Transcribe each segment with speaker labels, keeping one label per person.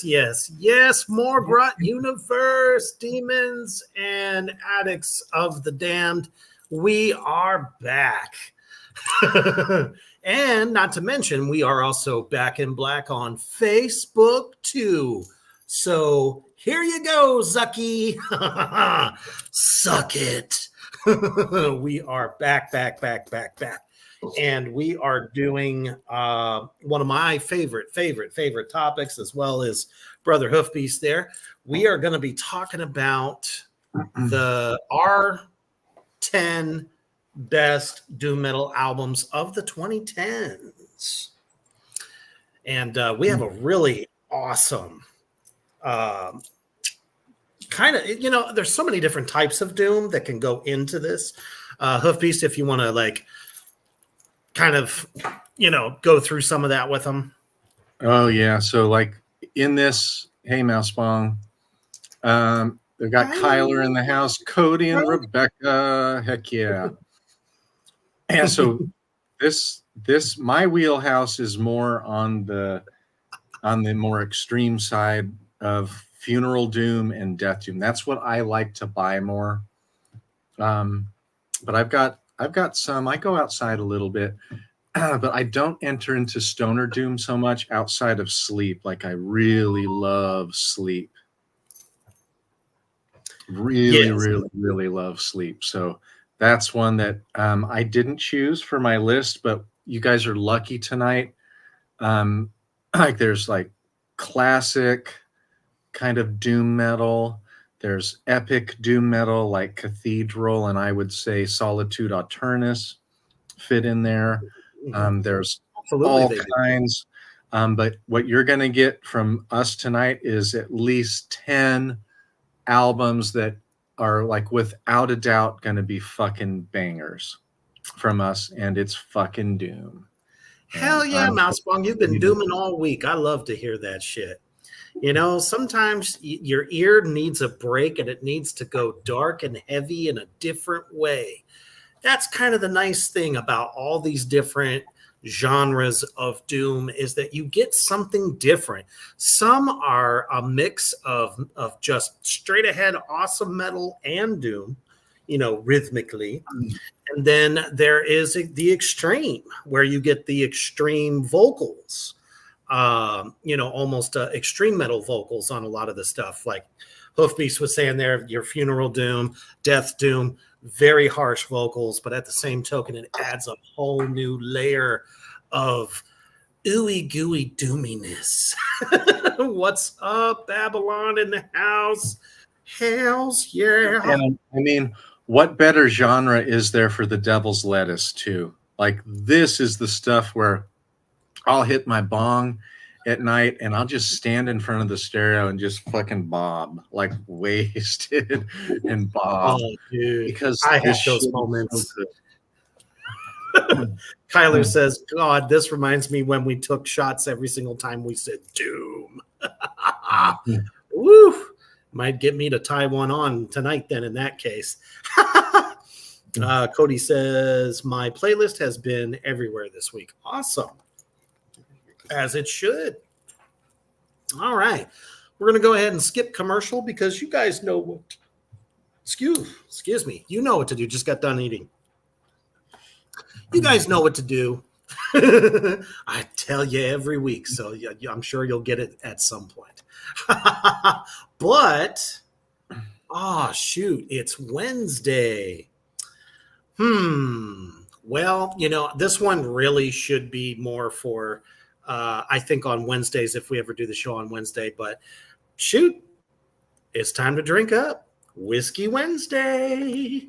Speaker 1: Yes. Morgrot Universe, demons and addicts of the damned. We are back. And not to mention, we are also back in black on Facebook too. So here you go, Zucky. Suck it. We are back. And we are doing one of my favorite topics, as well as Brother Hoofbeast there. We are going to be talking about our 10 best doom metal albums of the 2010s. And we have a really awesome kind of, there's so many different types of doom that can go into this. Hoofbeast, if you want to kind of, go through some of that with them.
Speaker 2: Oh yeah. So in this, hey Mouse Bong, they've got Kyler in the house, Cody and Rebecca. Heck yeah. And so this my wheelhouse is more on the more extreme side of funeral doom and death doom. That's what I like to buy more. But I've got some. I go outside a little bit, but I don't enter into stoner doom so much outside of Sleep. I really love Sleep. Really love Sleep. So that's one that I didn't choose for my list, but you guys are lucky tonight. There's classic kind of doom metal. There's epic doom metal like Cathedral, and I would say Solitude Aeternus fit in there. There's all kinds. But what you're going to get from us tonight is at least 10 albums that are without a doubt going to be fucking bangers from us, and it's fucking doom.
Speaker 1: Hell yeah, Mousebong, you've been dooming all week. I love to hear that shit. Sometimes your ear needs a break and it needs to go dark and heavy in a different way. That's kind of the nice thing about all these different genres of doom, is that you get something different. Some are a mix of just straight ahead awesome metal and doom, rhythmically. And then there is the extreme, where you get the extreme vocals. Almost extreme metal vocals on a lot of the stuff. Like Hoofbeast was saying there, your funeral doom, death doom, very harsh vocals, but at the same token, it adds a whole new layer of ooey gooey doominess. What's up, Babylon in the house? Hells yeah.
Speaker 2: And I mean, what better genre is there for the Devil's Lettuce too? This is the stuff where I'll hit my bong at night and I'll just stand in front of the stereo and just fucking bob, wasted and bob.
Speaker 1: Oh, dude.
Speaker 2: Because
Speaker 1: I have those moments. So Kyler says, God, this reminds me when we took shots every single time we said doom. Woo! Might get me to tie one on tonight then in that case. Cody says, my playlist has been everywhere this week. Awesome. As it should. All right. We're going to go ahead and skip commercial because you guys know what. Excuse me. You know what to do. Just got done eating. You guys know what to do. I tell you every week, so I'm sure you'll get it at some point. But, shoot, it's Wednesday. Well, this one really should be more for, I think, on Wednesdays if we ever do the show on Wednesday. But shoot, it's time to drink up. Whiskey Wednesday.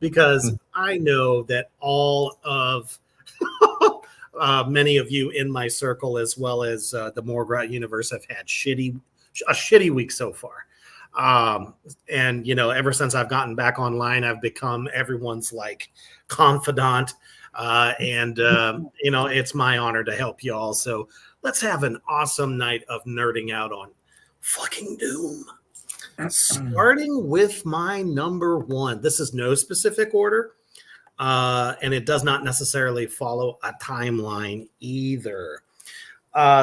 Speaker 1: Because I know that all of many of you in my circle, as well as the Morgrat universe, have had a shitty week so far. And ever since I've gotten back online, I've become everyone's like confidant. And it's my honor to help you all. So let's have an awesome night of nerding out on fucking Doom. Starting with my number one. This is no specific order, and it does not necessarily follow a timeline either.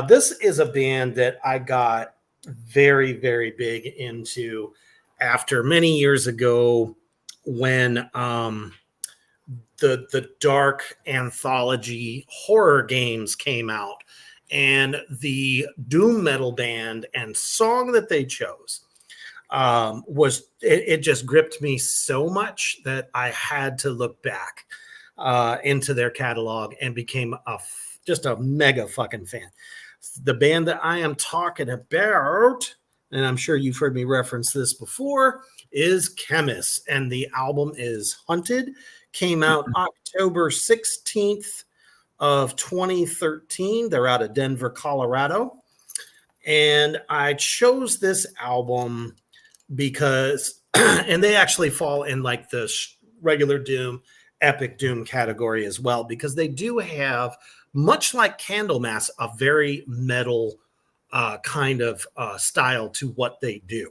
Speaker 1: This is a band that I got very, very big into after many years ago when the dark anthology horror games came out, and the doom metal band and song that they chose it just gripped me so much that I had to look back into their catalog and became just a mega fucking fan. The band that I am talking about, and I'm sure you've heard me reference this before, is Chemist, and the album is Hunted. Came out October 16th of 2013. They're out of Denver, Colorado. And I chose this album because, and they actually fall in like the regular Doom, epic Doom category as well, because they do have, much like Candlemass, a very metal kind of style to what they do.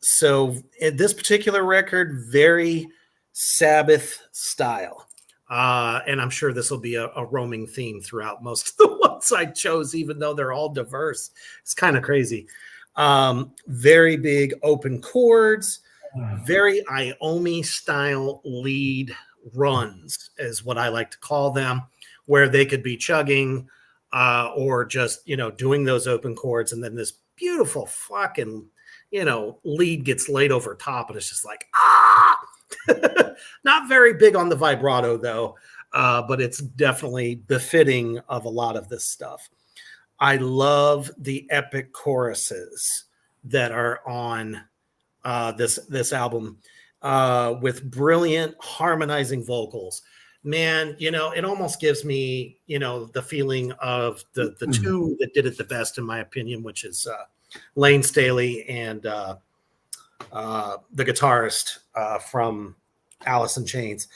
Speaker 1: So in this particular record, very Sabbath style. And I'm sure this will be a roaming theme throughout most of the ones I chose, even though they're all diverse. It's kind of crazy. Very big open chords, very Iommi style lead runs is what I like to call them, where they could be chugging or just, doing those open chords. And then this beautiful fucking, lead gets laid over top. And it's just like, not very big on the vibrato though, but it's definitely befitting of a lot of this stuff. I love the epic choruses that are on this album with brilliant harmonizing vocals. Man, it almost gives me, the feeling of the two that did it the best, in my opinion, which is Lane Staley and the guitarist from Alice in Chains.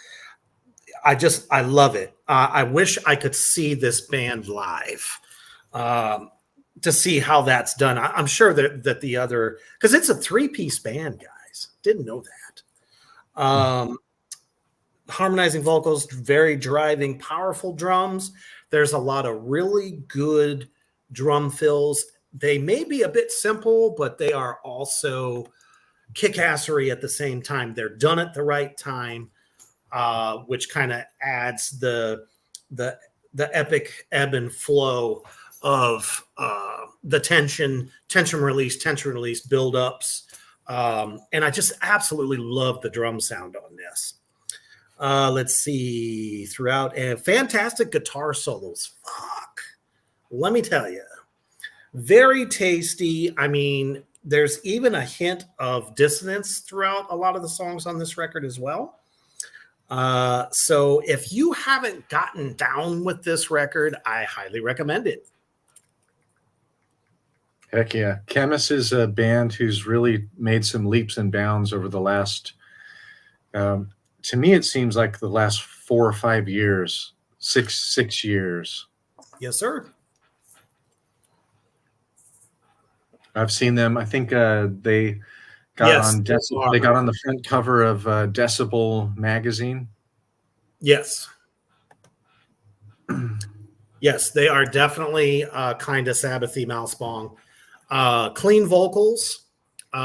Speaker 1: I love it. I wish I could see this band live. To see how that's done. I'm sure that the other, because it's a 3-piece band, guys. Didn't know that. Harmonizing vocals, very driving, powerful drums. There's a lot of really good drum fills. They may be a bit simple, but they are also kick-assery at the same time. They're done at the right time, which kind of adds the epic ebb and flow of the tension release build-ups. And I just absolutely love the drum sound on this. Let's see, throughout, and fantastic guitar solos. Fuck. Let me tell you. Very tasty. I mean, there's even a hint of dissonance throughout a lot of the songs on this record as well. So if you haven't gotten down with this record, I highly recommend it.
Speaker 2: Heck yeah. Chemist is a band who's really made some leaps and bounds over the last, to me, it seems like the last 4 or 5 years, six years.
Speaker 1: Yes, sir.
Speaker 2: I've seen them. I think they got on the front cover of Decibel magazine.
Speaker 1: Yes. Yes, they are definitely kind of Sabbathy Mousebong. Clean vocals,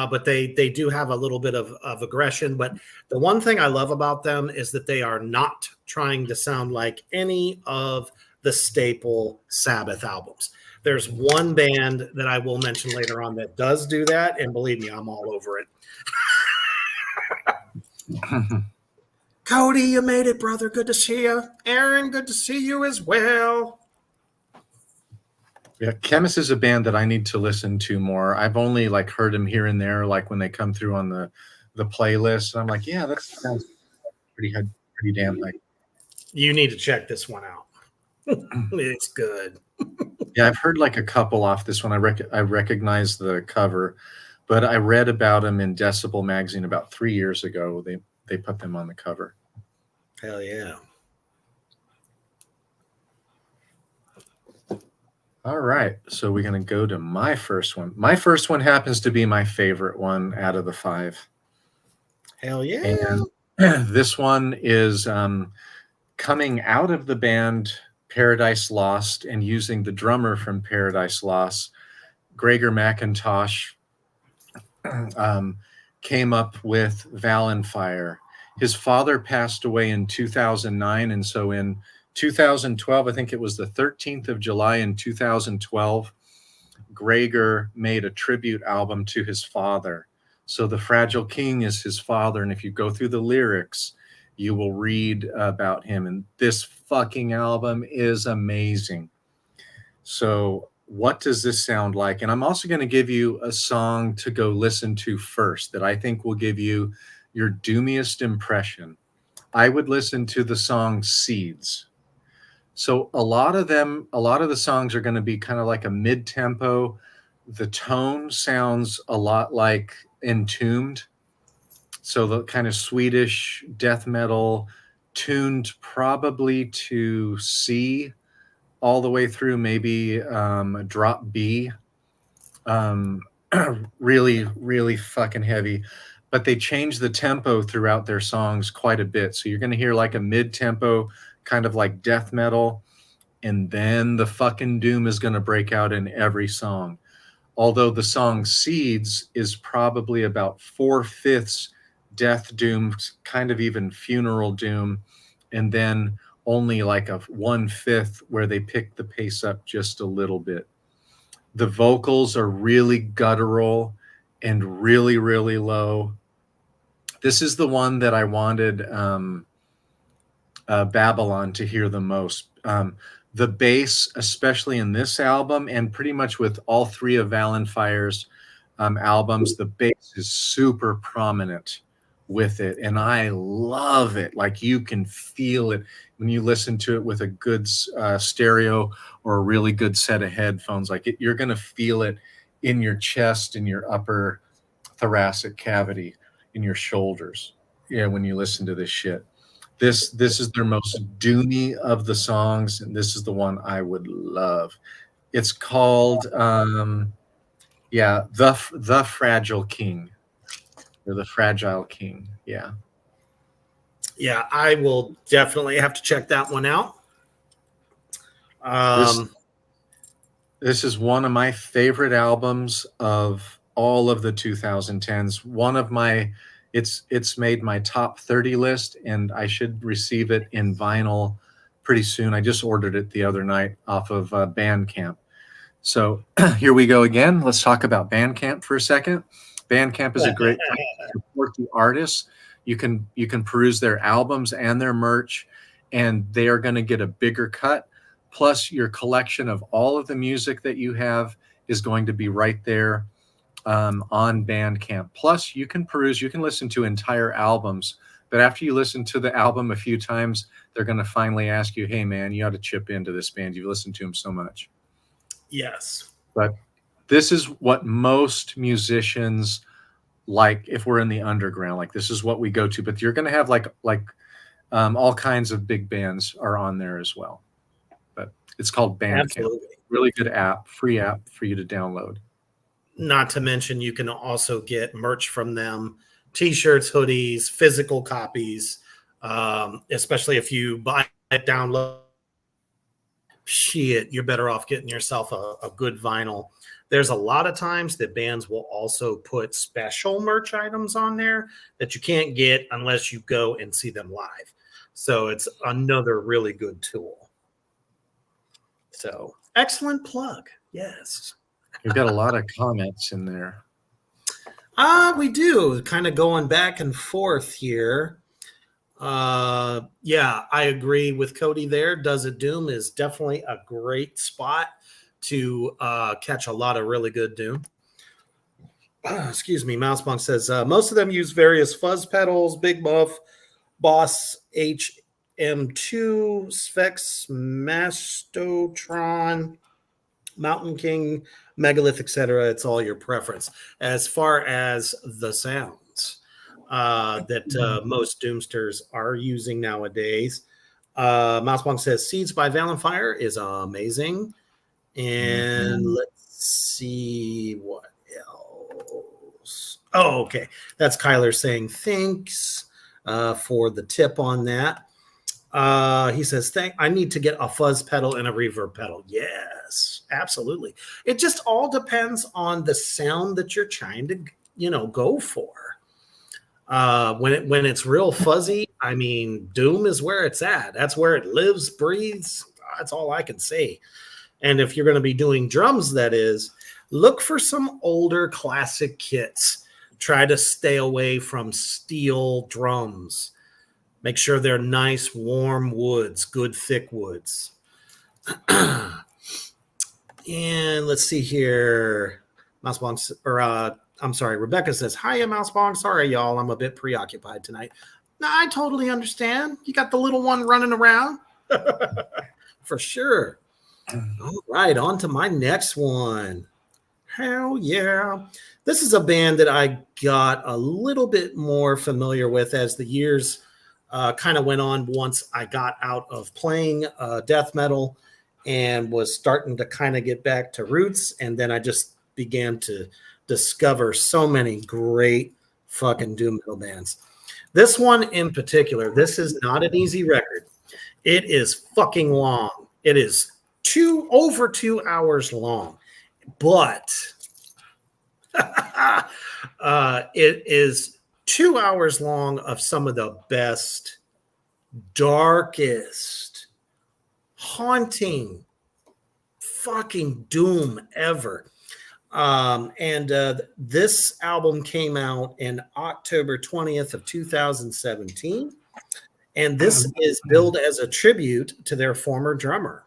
Speaker 1: but they do have a little bit of aggression. But the one thing I love about them is that they are not trying to sound like any of the staple Sabbath albums. There's one band that I will mention later on that does do that, and believe me, I'm all over it. Cody, you made it, brother. Good to see you. Aaron, good to see you as well.
Speaker 2: Yeah, Chemist is a band that I need to listen to more. I've only like heard them here and there, like when they come through on the playlist. And I'm like, yeah, that sounds pretty damn like.
Speaker 1: You need to check this one out. It's good.
Speaker 2: Yeah, I've heard like a couple off this one. I recognize the cover, but I read about them in Decibel magazine about 3 years ago. They put them on the cover.
Speaker 1: Hell yeah.
Speaker 2: All right, so we're going to go to my first one. My first one happens to be my favorite one out of the 5.
Speaker 1: Hell yeah.
Speaker 2: And this one is coming out of the band Paradise Lost and using the drummer from Paradise Lost, Gregor McIntosh, came up with Valenfire. His father passed away in 2009, and so in 2012, I think it was the 13th of July in 2012, Gregor made a tribute album to his father. So the Fragile King is his father, and if you go through the lyrics, you will read about him. And this fucking album is amazing. So what does this sound like? And I'm also going to give you a song to go listen to first that I think will give you your doomiest impression. I would listen to the song Seeds. So a lot of the songs are going to be kind of like a mid-tempo. The tone sounds a lot like Entombed. So the kind of Swedish death metal tuned probably to C all the way through, maybe a drop B. Really, really fucking heavy. But they change the tempo throughout their songs quite a bit. So you're going to hear like a mid-tempo, kind of like death metal, and then the fucking doom is going to break out in every song. Although the song Seeds is probably about 4/5 death doom, kind of even funeral doom, and then only like a 1/5 where they pick the pace up just a little bit. The vocals are really guttural and really, really low. This is the one that I wanted Babylon to hear the most. The bass, especially in this album, and pretty much with all 3 of Valenfire's albums, the bass is super prominent with it, and I love it. Like you can feel it when you listen to it with a good stereo or a really good set of headphones. Like you're going to feel it in your chest, in your upper thoracic cavity, in your shoulders. Yeah, when you listen to this shit. This is their most doomy of the songs, and this is the one I would love. It's called the Fragile King, or the Fragile King. Yeah,
Speaker 1: I will definitely have to check that one out.
Speaker 2: This is one of my favorite albums of all of the 2010s. One of my It's made my top 30 list, and I should receive it in vinyl pretty soon. I just ordered it the other night off of Bandcamp. So here we go again. Let's talk about Bandcamp for a second. Bandcamp is a great place to support the artists. You can peruse their albums and their merch, and they are going to get a bigger cut. Plus, your collection of all of the music that you have is going to be right there on Bandcamp. Plus, you can listen to entire albums, but after you listen to the album a few times, they're going to finally ask you, hey man, you ought to chip into this band. You've listened to them so much.
Speaker 1: Yes.
Speaker 2: But this is what most musicians like. If we're in the underground, like this is what we go to, but you're going to have like all kinds of big bands are on there as well. But it's called Bandcamp.
Speaker 1: Absolutely.
Speaker 2: Really good app, free app for you to download.
Speaker 1: Not to mention, you can also get merch from them, T-shirts, hoodies, physical copies, especially if you buy it, download. Shit, you're better off getting yourself a good vinyl. there's a lot of times that bands will also put special merch items on there that you can't get unless you go and see them live. So it's another really good tool. So excellent plug. Yes.
Speaker 2: You've got a lot of comments in there.
Speaker 1: We do, kind of going back and forth here. Yeah, I agree with Cody there. Does It Doom is definitely a great spot to catch a lot of really good Doom. Excuse me. Mousebonk says most of them use various fuzz pedals, Big Muff, Boss HM2, Sphex, Mastotron, Mountain King, Megalith, etc. It's all your preference. As far as the sounds that most Doomsters are using nowadays, Mousebonk says Seeds by Valenfire is amazing. And let's see what else. Oh, okay. That's Kyler saying thanks for the tip on that. He says, I need to get a fuzz pedal and a reverb pedal. Yes, absolutely. It just all depends on the sound that you're trying to, go for. When it's real fuzzy, I mean, Doom is where it's at. That's where it lives, breathes. That's all I can say. And if you're going to be doing drums, that is, look for some older classic kits. Try to stay away from steel drums. Make sure they're nice, warm woods, good thick woods. And let's see here. Mousebonk, I'm sorry, Rebecca says, hiya, Mousebonk. Sorry, y'all, I'm a bit preoccupied tonight. No, I totally understand. You got the little one running around. For sure. All right, on to my next one. Hell yeah. This is a band that I got a little bit more familiar with as the years kind of went on once I got out of playing death metal and was starting to kind of get back to roots. And then I just began to discover so many great fucking doom metal bands. This one in particular, this is not an easy record. It is fucking long. It is over 2 hours long, but it is 2 hours long of some of the best, darkest, haunting fucking doom ever. This album came out in October 20th of 2017. And this is billed as a tribute to their former drummer.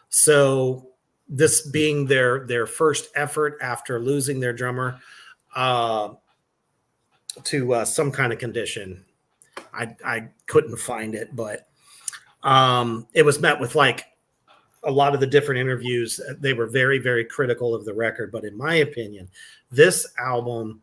Speaker 1: So this being their first effort after losing their drummer to some kind of condition. I couldn't find it, but it was met with like a lot of the different interviews. They were very, very critical of the record. But in my opinion, this album,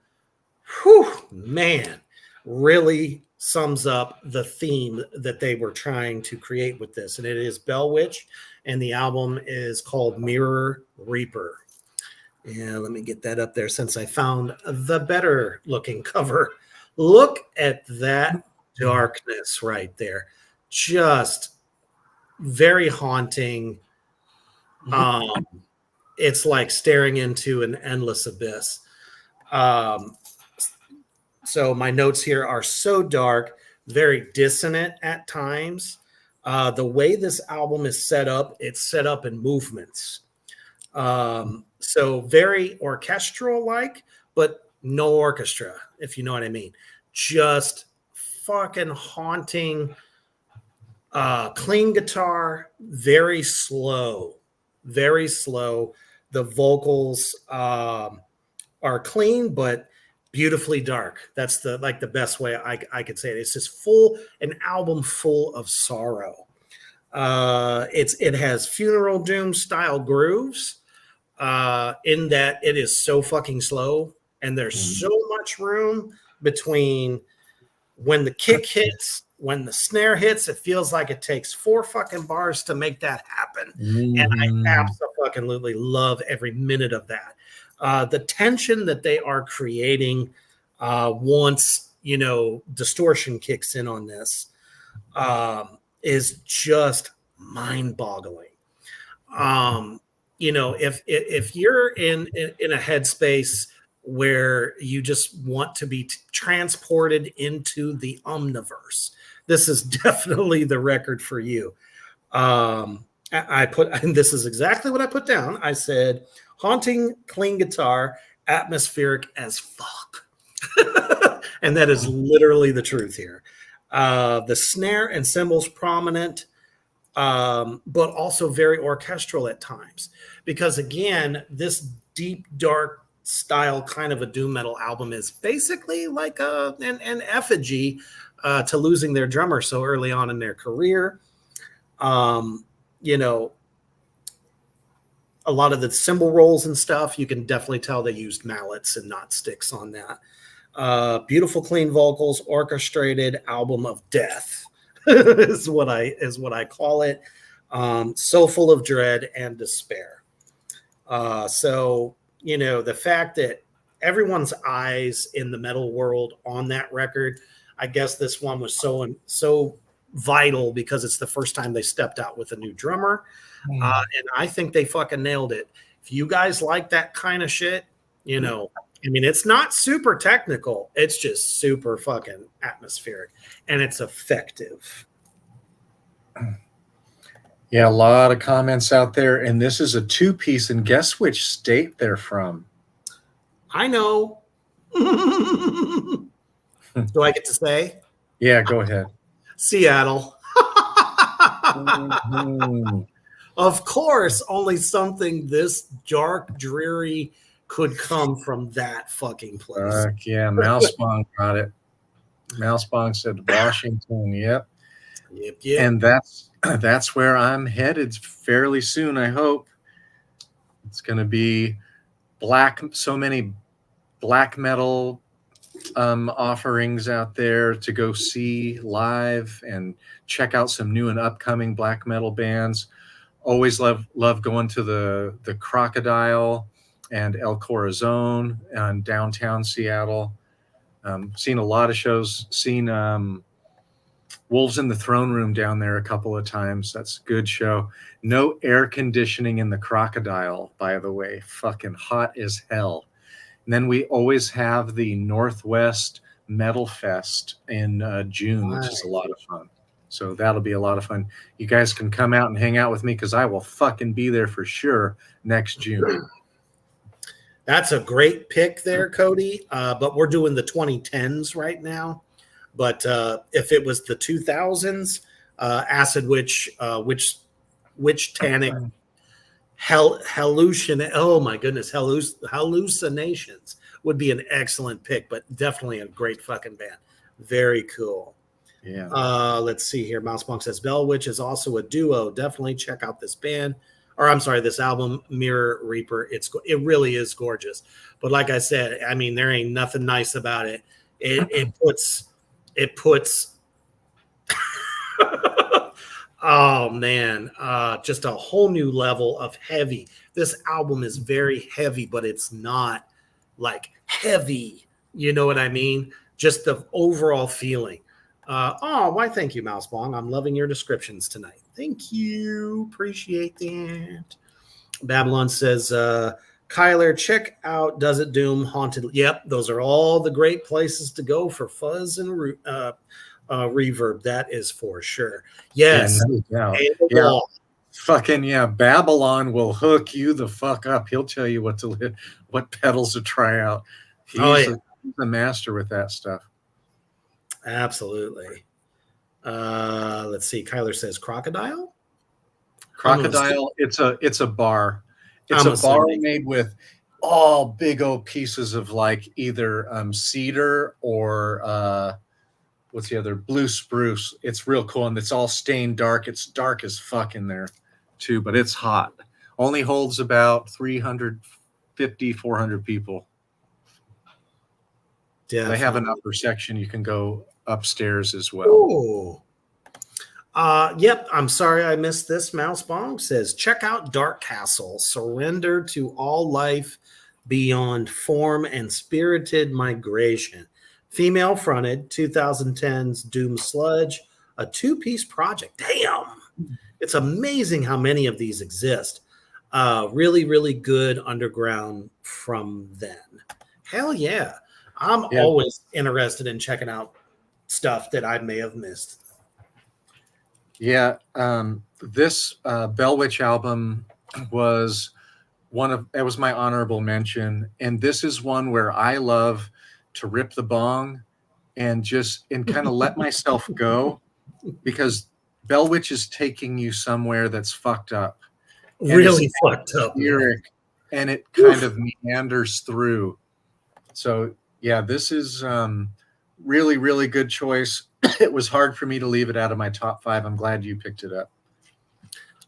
Speaker 1: really sums up the theme that they were trying to create with this. And it is Bell Witch, and the album is called Mirror Reaper. And let me get that up there since I found the better looking cover. Look at that darkness right there. Just very haunting. It's like staring into an endless abyss. So my notes here are so dark, very dissonant at times. The way this album is set up, it's set up in movements. So very orchestral-like, but no orchestra, if you know what I mean. Just fucking haunting, clean guitar, very slow. Very slow. The vocals are clean, but beautifully dark. That's the best way I could say it. It's just an album full of sorrow. It has funeral doom style grooves in that it is so fucking slow, and there's so much room between when the kick hits, when the snare hits. It feels like it takes 4 fucking bars to make that happen. And I absolutely love every minute of that. The tension that they are creating once, distortion kicks in on this is just mind-boggling. if you're in a headspace where you just want to be transported into the omniverse, this is definitely the record for you. I put, and this is exactly what I put down. I said, haunting, clean guitar, atmospheric as fuck. And that is literally the truth here. The snare and cymbals prominent, but also very orchestral at times. Because again, this deep, dark style kind of a doom metal album is basically like an effigy to losing their drummer so early on in their career. A lot of the cymbal rolls and stuff, you can definitely tell they used mallets and not sticks on that. Beautiful, clean vocals, orchestrated album of death is what I call it. So full of dread and despair. So the fact that everyone's eyes in the metal world on that record, I guess this one was so vital because it's the first time they stepped out with a new drummer. And I think they fucking nailed it. If you guys like that kind of shit, it's not super technical. It's just super fucking atmospheric and it's effective.
Speaker 2: Yeah, a lot of comments out there. And this is a 2-piece, and guess which state they're from?
Speaker 1: I know. Do I get to say?
Speaker 2: Yeah, go ahead.
Speaker 1: Seattle.
Speaker 2: Mm-hmm.
Speaker 1: Of course, only something this dark, dreary could come from that fucking place.
Speaker 2: Yeah, Mousebong got it. Mousebong said Washington. Yep. And that's where I'm headed fairly soon, I hope. It's going to be so many black metal offerings out there to go see live and check out some new and upcoming black metal bands. Always love going to the Crocodile and El Corazon in downtown Seattle. Seen a lot of shows. Seen Wolves in the Throne Room down there a couple of times. That's a good show. No air conditioning in the Crocodile, by the way. Fucking hot as hell. And then we always have the Northwest Metal Fest in June, which is a lot of fun. So that'll be a lot of fun. You guys can come out and hang out with me because I will fucking be there for sure next June.
Speaker 1: That's a great pick there, Cody. But we're doing the 2010s right now. But if it was the 2000s, Acid Witch Tannic Hallucinations would be an excellent pick, but definitely a great fucking band. Very cool.
Speaker 2: Yeah.
Speaker 1: Let's see here. Mousebong says Bell Witch is also a duo. Definitely check out this band. Or I'm sorry, this album, Mirror Reaper. It really is gorgeous. But like I said, I mean, there ain't nothing nice about it. It puts oh man, just a whole new level of heavy. This album is very heavy, but it's not like heavy. You know what I mean? Just the overall feeling. Why thank you, Mousebong. I'm loving your descriptions tonight. Thank you. Appreciate that. Babylon says, Kyler, check out Does It Doom, Haunted. Yep, those are all the great places to go for fuzz and reverb. That is for sure. Yes.
Speaker 2: Yeah. Fucking yeah. Babylon will hook you the fuck up. He'll tell you what pedals to try out. He's a master with that stuff.
Speaker 1: Absolutely. Let's see. Kyler says Crocodile.
Speaker 2: It's a bar. It's a bar made with all big old pieces of like either cedar or what's the other, blue spruce. It's real cool, and it's all stained dark. It's dark as fuck in there too, but it's hot. Only holds about 350, 400 people. Yeah, they have an upper section. You can go upstairs as well.
Speaker 1: Ooh. Yep. I'm sorry I missed this. Mousebong says, check out Dark Castle. Surrender to all life beyond form and spirited migration. Female fronted, 2010's Doom Sludge, a 2-piece project. Damn. It's amazing how many of these exist. Really, really good underground from then. Hell yeah. I'm
Speaker 2: Yeah.
Speaker 1: always interested in checking out stuff that I may have missed.
Speaker 2: Yeah, this Bell Witch album was it was my honorable mention, and this is one where I love to rip the bong and kind of let myself go, because Bell Witch is taking you somewhere that's fucked up and
Speaker 1: Really fucked up, man.
Speaker 2: lyric, and it kind of meanders through. So yeah, this is really, really good choice. It was hard for me to leave it out of my top 5. I'm glad you picked it up.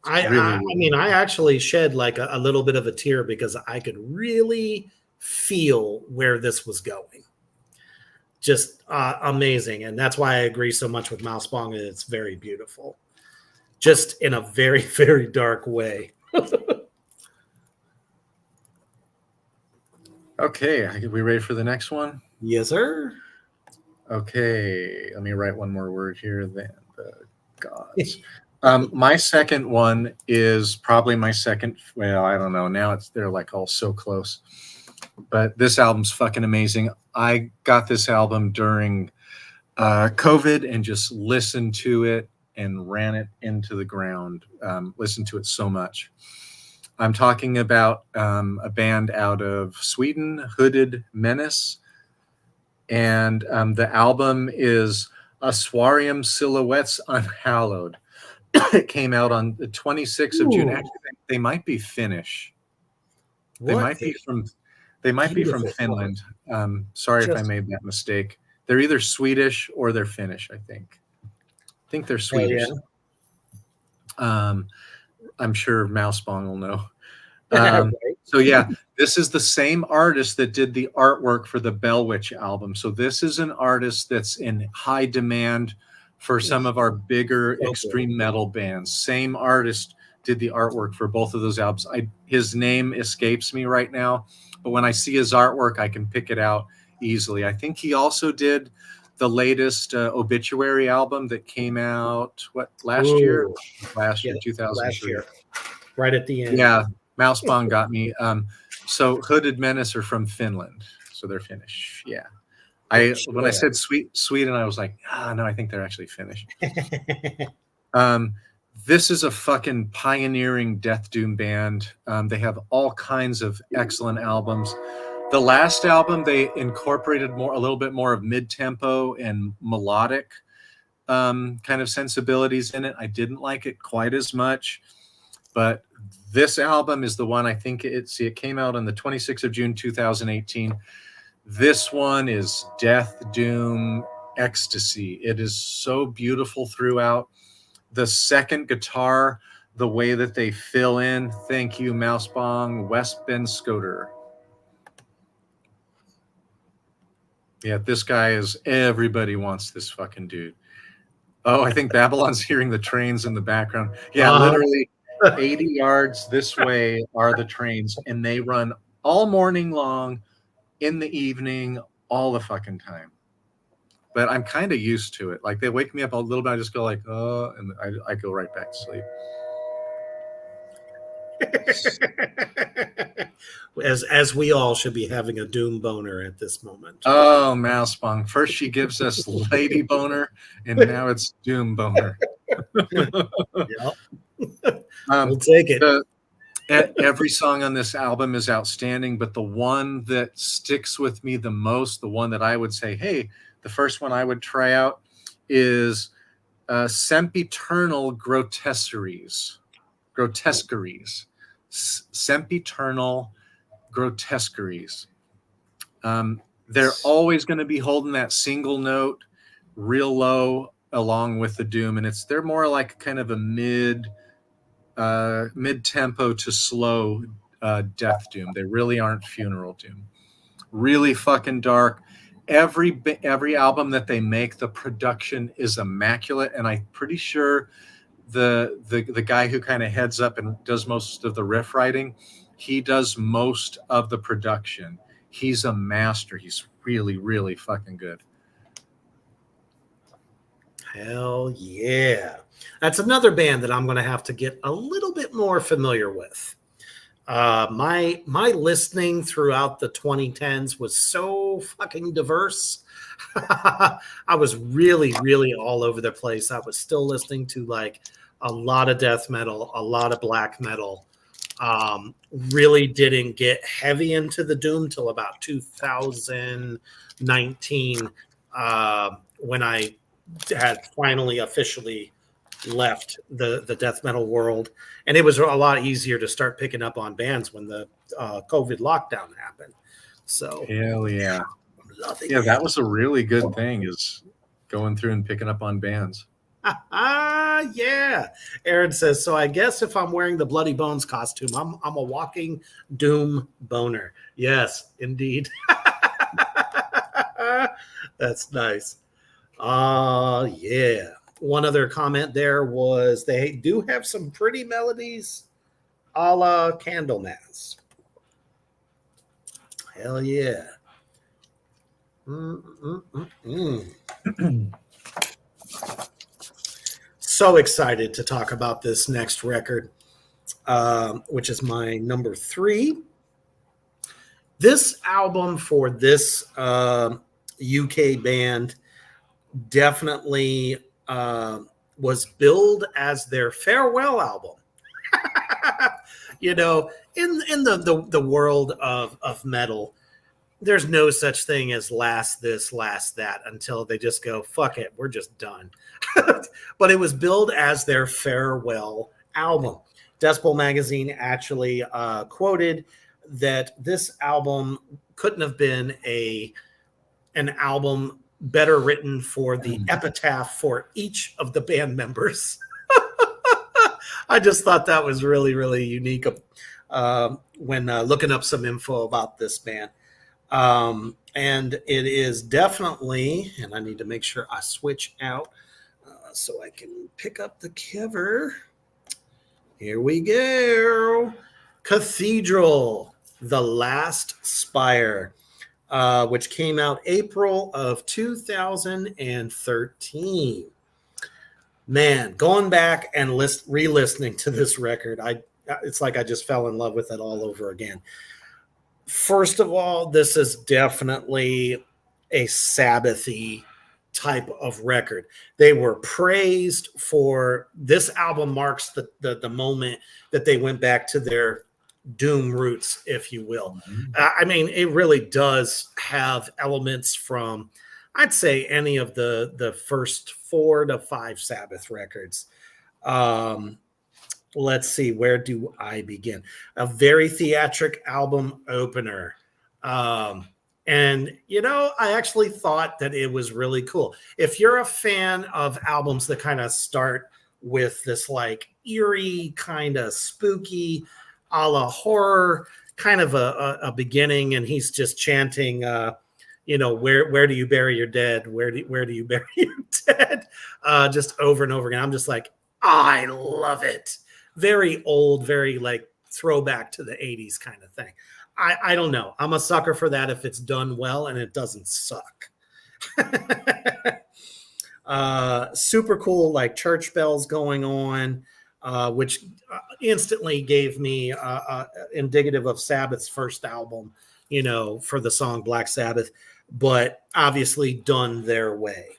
Speaker 1: I mean, I actually shed like a little bit of a tear because I could really feel where this was going. Just amazing. And that's why I agree so much with Mouse Bong. It's very beautiful, just in a very, very dark way.
Speaker 2: Okay, are we ready for the next one?
Speaker 1: Yes, sir.
Speaker 2: Okay, let me write one more word here. Then the gods. My second one is probably my second. Well, I don't know. Now they're like all so close. But this album's fucking amazing. I got this album during COVID and just listened to it and ran it into the ground. Listened to it so much. I'm talking about a band out of Sweden, Hooded Menace. And the album is Aswarium Silhouettes Unhallowed. It came out on the 26th of June. Actually, they might be Finnish. They might be from Finland. Sorry if I made that mistake. They're either Swedish or they're Finnish, I think. I think they're Swedish. Yeah. I'm sure Mousebong will know. So yeah, this is the same artist that did the artwork for the Bell Witch album. So this is an artist that's in high demand for some of our bigger extreme metal bands. Same artist did the artwork for both of those albums. His name escapes me right now, but when I see his artwork, I can pick it out easily. I think he also did the latest Obituary album that came out last year, 2003.
Speaker 1: Last year, right at the end.
Speaker 2: Yeah, Mousebong got me. So Hooded Menace are from Finland, so they're Finnish. Yeah. When I said Sweden, I was like, no, I think they're actually Finnish. This is a fucking pioneering death doom band. They have all kinds of excellent albums. The last album, they incorporated a little bit more of mid-tempo and melodic kind of sensibilities in it. I didn't like it quite as much, but this album is the one. I think it came out on the 26th of June, 2018. This one is death doom ecstasy. It is so beautiful throughout. The second guitar, the way that they fill in. Thank you, Mousebong, West Ben Scoter. Yeah, this guy is, everybody wants this fucking dude. Oh, I think Babylon's hearing the trains in the background. Yeah, literally 80 yards this way are the trains, and they run all morning long, in the evening, all the fucking time. But I'm kind of used to it. Like, they wake me up a little bit, I just go like, oh, and I go right back to sleep.
Speaker 1: As we all should be having a doom boner at this moment.
Speaker 2: Oh, Mousebong. First she gives us lady boner, and now it's doom boner.
Speaker 1: Yep. We'll take it.
Speaker 2: Every song on this album is outstanding, but the one that sticks with me the most, the one that I would say, hey, the first one I would try out is Sempiternal Grotesqueries. Sempiternal Grotesqueries. They're always going to be holding that single note real low along with the doom, and they're more like kind of a mid-tempo to slow death doom. They really aren't funeral doom. Really fucking dark. Every album that they make, the production is immaculate, and I'm pretty sure the guy who kind of heads up and does most of the riff writing, he does most of the production. He's a master. He's really, really fucking good.
Speaker 1: Hell yeah. That's another band that I'm going to have to get a little bit more familiar with. My listening throughout the 2010s was so fucking diverse. I was really all over the place. I was still listening to like a lot of death metal, a lot of black metal. Really didn't get heavy into the doom till about 2019, when I had finally officially left the death metal world, and it was a lot easier to start picking up on bands when the COVID lockdown happened. So
Speaker 2: Hell yeah.
Speaker 1: I'm loving
Speaker 2: Yeah,
Speaker 1: it.
Speaker 2: that was a really good thing, is going through and picking up on bands.
Speaker 1: Yeah. Aaron says, so I guess if I'm wearing the Bloody Bones costume, I'm a walking doom boner. Yes, indeed. That's nice. Yeah. One other comment there was they do have some pretty melodies a la Candlemass. Hell yeah. So excited to talk about this next record, which is my number 3. This album for this UK band definitely was billed as their farewell album. You know, in the world of metal, there's no such thing as last this, last that, until they just go, fuck it, we're just done. But it was billed as their farewell album. Decibel magazine actually quoted that this album couldn't have been an album better written for the epitaph for each of the band members. I just thought that was really unique when looking up some info about this band. And it is definitely, and I need to make sure I switch out so I can pick up the cover. Here we go. Cathedral, The Last Spire, which came out April of 2013. Man, going back and re-listening to this record, it's like I just fell in love with it all over again. First of all, this is definitely a Sabbathy type of record. They were praised for this album. Marks the moment that they went back to their doom roots, if you will. I mean, it really does have elements from, I'd say, any of the first 4 to 5 Sabbath records. Let's see, where do I begin? A very theatric album opener. And, you know, I actually thought that it was really cool. If you're a fan of albums that kind of start with this like eerie, kind of spooky, a la horror kind of a beginning, and he's just chanting, you know, where do you bury your dead? Where do you bury your dead? Just over and over again. I'm just like, I love it. Very old, very like throwback to the 80s kind of thing. I don't know. I'm a sucker for that if it's done well and it doesn't suck. Super cool, like church bells going on, which instantly gave me indicative of Sabbath's first album, you know, for the song Black Sabbath, but obviously done their way.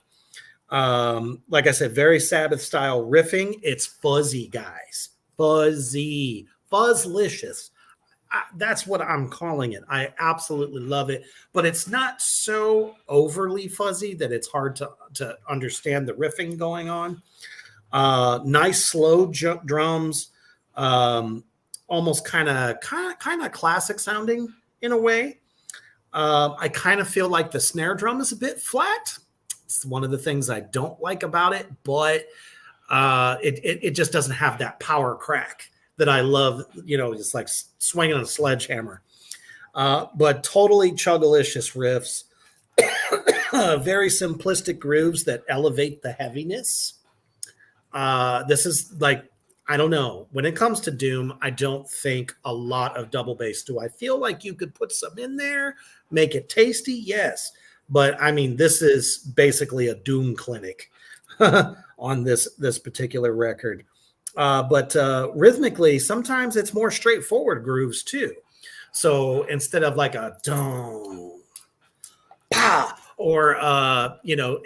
Speaker 1: Like I said, very Sabbath style riffing. It's fuzzy, guys. Fuzzy, fuzzlicious. That's what I'm calling it. I absolutely love it, but it's not so overly fuzzy that it's hard to understand the riffing going on. Nice slow drums, almost kind of classic sounding in a way. I kind of feel like the snare drum is a bit flat. It's one of the things I don't like about it, but it just doesn't have that power crack that I love, you know, just like swinging a sledgehammer. But totally chuggalicious riffs, very simplistic grooves that elevate the heaviness. This is like, I don't know. When it comes to doom, I don't think a lot of double bass. Do I feel like you could put some in there, make it tasty? Yes. But I mean, this is basically a doom clinic on this particular record. But rhythmically, sometimes it's more straightforward grooves too. So instead of like a dong, pa, or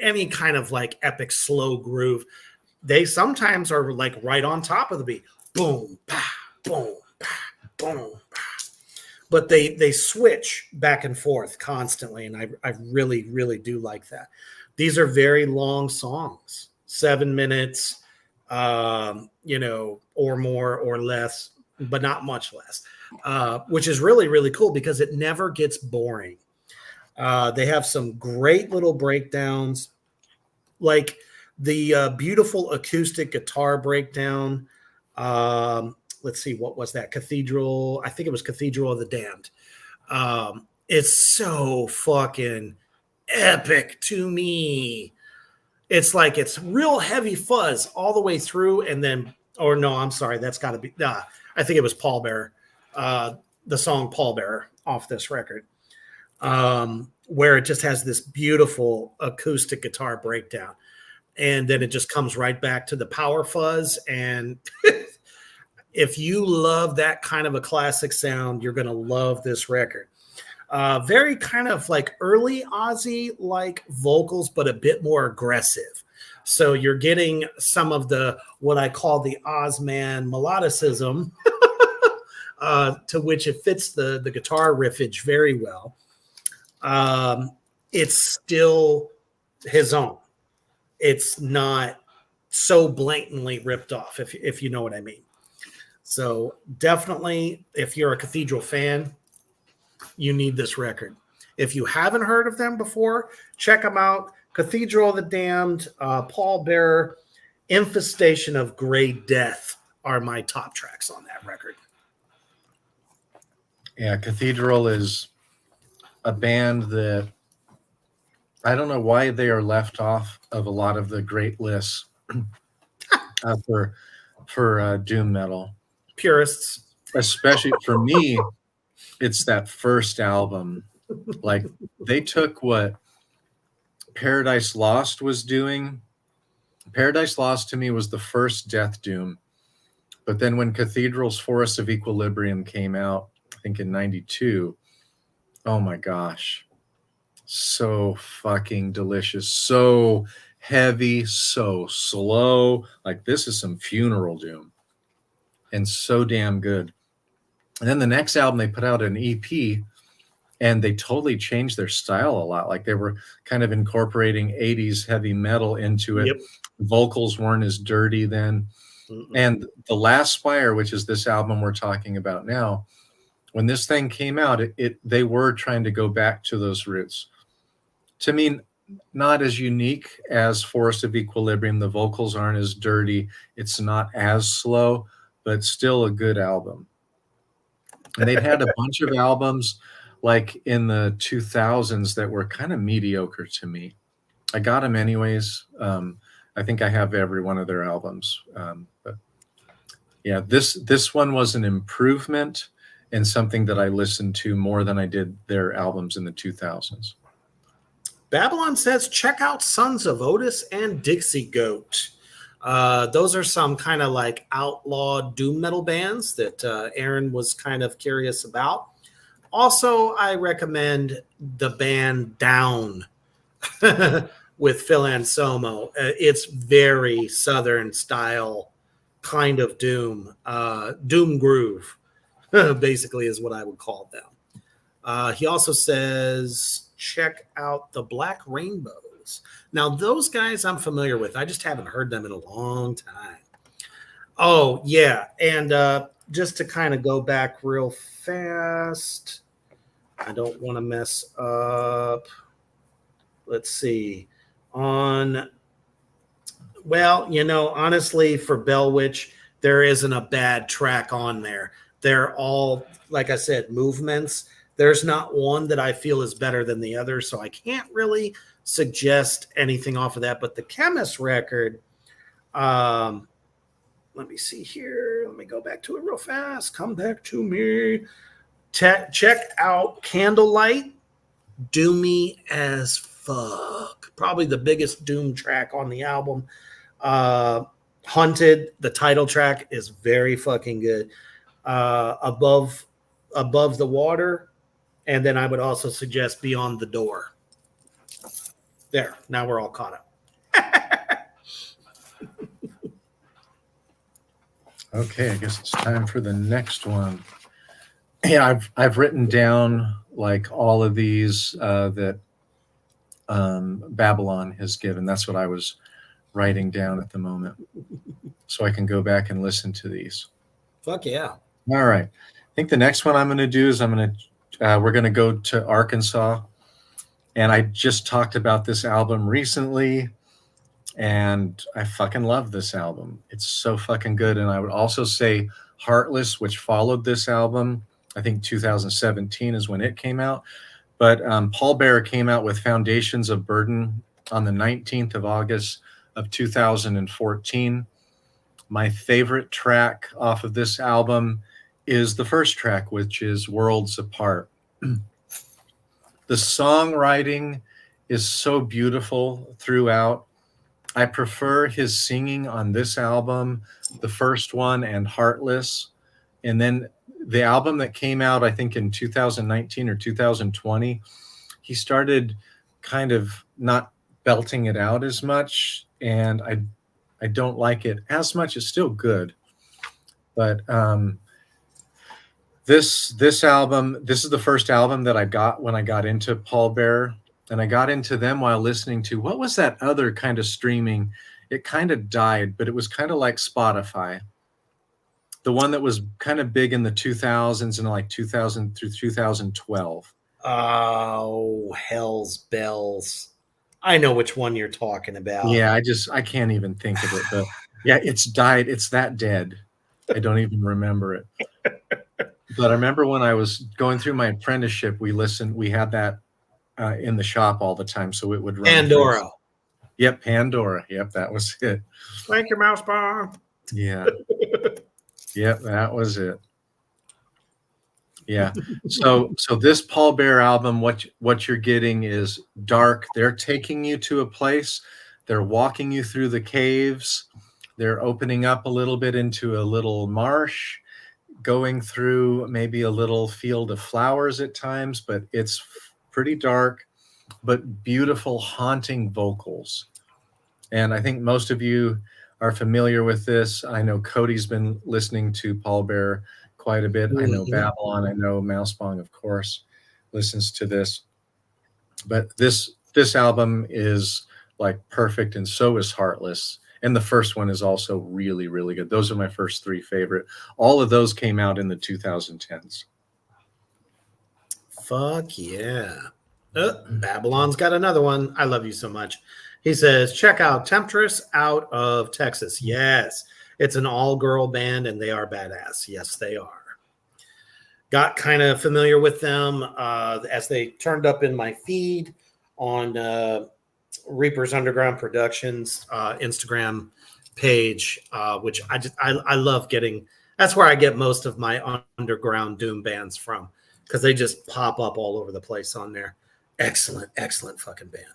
Speaker 1: any kind of like epic slow groove, they sometimes are like right on top of the beat. Boom, pa, boom, pa, boom. But they switch back and forth constantly, and I really really do like that. These are very long songs, 7 minutes, or more or less, but not much less, which is really really cool because it never gets boring. They have some great little breakdowns, like the beautiful acoustic guitar breakdown. Let's see, what was that? Cathedral. I think it was Cathedral of the Damned. It's so fucking epic to me. It's like it's real heavy fuzz all the way through, and then, or no, I'm sorry, that's got to be. I think it was Pallbearer, the song Pallbearer off this record, where it just has this beautiful acoustic guitar breakdown, and then it just comes right back to the power fuzz. And if you love that kind of a classic sound, you're going to love this record. Very kind of like early Ozzy like vocals, but a bit more aggressive. So you're getting some of the what I call the Ozman melodicism, to which it fits the guitar riffage very well. It's still his own. It's not so blatantly ripped off, if you know what I mean. So definitely, if you're a Cathedral fan, you need this record. If you haven't heard of them before, check them out. Cathedral of the Damned, Pallbearer, Infestation of Grey Death are my top tracks on that record.
Speaker 2: Yeah, Cathedral is a band that I don't know why they are left off of a lot of the great lists for doom metal.
Speaker 1: Purists.
Speaker 2: Especially for me, it's that first album. Like, they took what Paradise Lost was doing. Paradise Lost to me was the first death doom. But then when Cathedral's Forest of Equilibrium came out, I think in 92, oh my gosh. So fucking delicious. So heavy, so slow. Like, this is some funeral doom. And so damn good. And then the next album, they put out an EP, and they totally changed their style a lot. Like, they were kind of incorporating 80s heavy metal into it.
Speaker 1: Yep.
Speaker 2: Vocals weren't as dirty then. Mm-mm. And The Last Spire, which is this album we're talking about now, when this thing came out, they were trying to go back to those roots. To me, not as unique as Forest of Equilibrium. The vocals aren't as dirty. It's not as slow, but still a good album. And they'd had a bunch of albums like in the 2000s that were kind of mediocre to me. I got them anyways. I think I have every one of their albums. But yeah, this one was an improvement and something that I listened to more than I did their albums in the 2000s.
Speaker 1: Babylon says, check out Sons of Otis and Dixie Goat. Those are some kind of like outlaw doom metal bands that Aaron was kind of curious about. Also, I recommend the band Down with Phil Anselmo. It's very Southern style kind of doom, doom groove, basically is what I would call them. He also says, check out the Black Rainbows. Now, those guys I'm familiar with. I just haven't heard them in a long time. Oh, yeah. And just to kind of go back real fast, I don't want to mess up. Let's see. Honestly, for Bell Witch, there isn't a bad track on there. They're all, like I said, movements. There's not one that I feel is better than the other, so I can't really suggest anything off of that. But the Chemist record, let me see here. Let me go back to it real fast. Come back to me. Check out Candlelight. Doomy as fuck. Probably the biggest doom track on the album. Hunted, the title track is very fucking good. Above the Water, and then I would also suggest Beyond the Door. There, now we're all caught up.
Speaker 2: Okay, I guess it's time for the next one. Yeah, I've written down like all of these that Babylon has given. That's what I was writing down at the moment, so I can go back and listen to these.
Speaker 1: Fuck yeah!
Speaker 2: All right, I think the next one I'm going to do is we're going to go to Arkansas, and I just talked about this album recently, and I fucking love this album. It's so fucking good. And I would also say Heartless, which followed this album. I think 2017 is when it came out. But Paul Bearer came out with Foundations of Burden on the 19th of August of 2014. My favorite track off of this album is the first track, which is Worlds Apart. The songwriting is so beautiful throughout. I prefer his singing on this album, the first one, and Heartless. And then the album that came out, I think in 2019 or 2020, he started kind of not belting it out as much. And I don't like it as much. It's still good. But this album, this is the first album that I got when I got into Paul Bearer. And I got into them while listening to, what was that other kind of streaming? It kind of died, but it was kind of like Spotify. The one that was kind of big in the 2000s and like 2000 through 2012.
Speaker 1: Oh, hell's bells. I know which one you're talking about.
Speaker 2: Yeah, I can't even think of it. But yeah, it's died. It's that dead. I don't even remember it. But I remember when I was going through my apprenticeship, we had that in the shop all the time, so it would run.
Speaker 1: Pandora.
Speaker 2: Through. Yep, Pandora. Yep, that was it.
Speaker 1: Thank you, Mouse Bomb.
Speaker 2: Yeah. Yep, that was it. Yeah. So this Paul Bearer album, what you're getting is dark. They're taking you to a place. They're walking you through the caves. They're opening up a little bit into a little marsh, going through maybe a little field of flowers at times, but it's pretty dark, but beautiful, haunting vocals. And I think most of you are familiar with this. I know Cody's been listening to Paul Bearer quite a bit. I know Babylon. I know Mousebong, of course, listens to this. But this album is like perfect, and so is Heartless. And the first one is also really, really good. Those are my first three favorite. All of those came out in the 2010s.
Speaker 1: Fuck yeah. Babylon's got another one. I love you so much. He says, check out Temptress out of Texas. Yes, it's an all-girl band, and they are badass. Yes, they are. Got kind of familiar with them as they turned up in my feed on Reaper's Underground Productions Instagram page, which I love getting. That's where I get most of my underground doom bands from, because they just pop up all over the place on there. Excellent, excellent fucking band.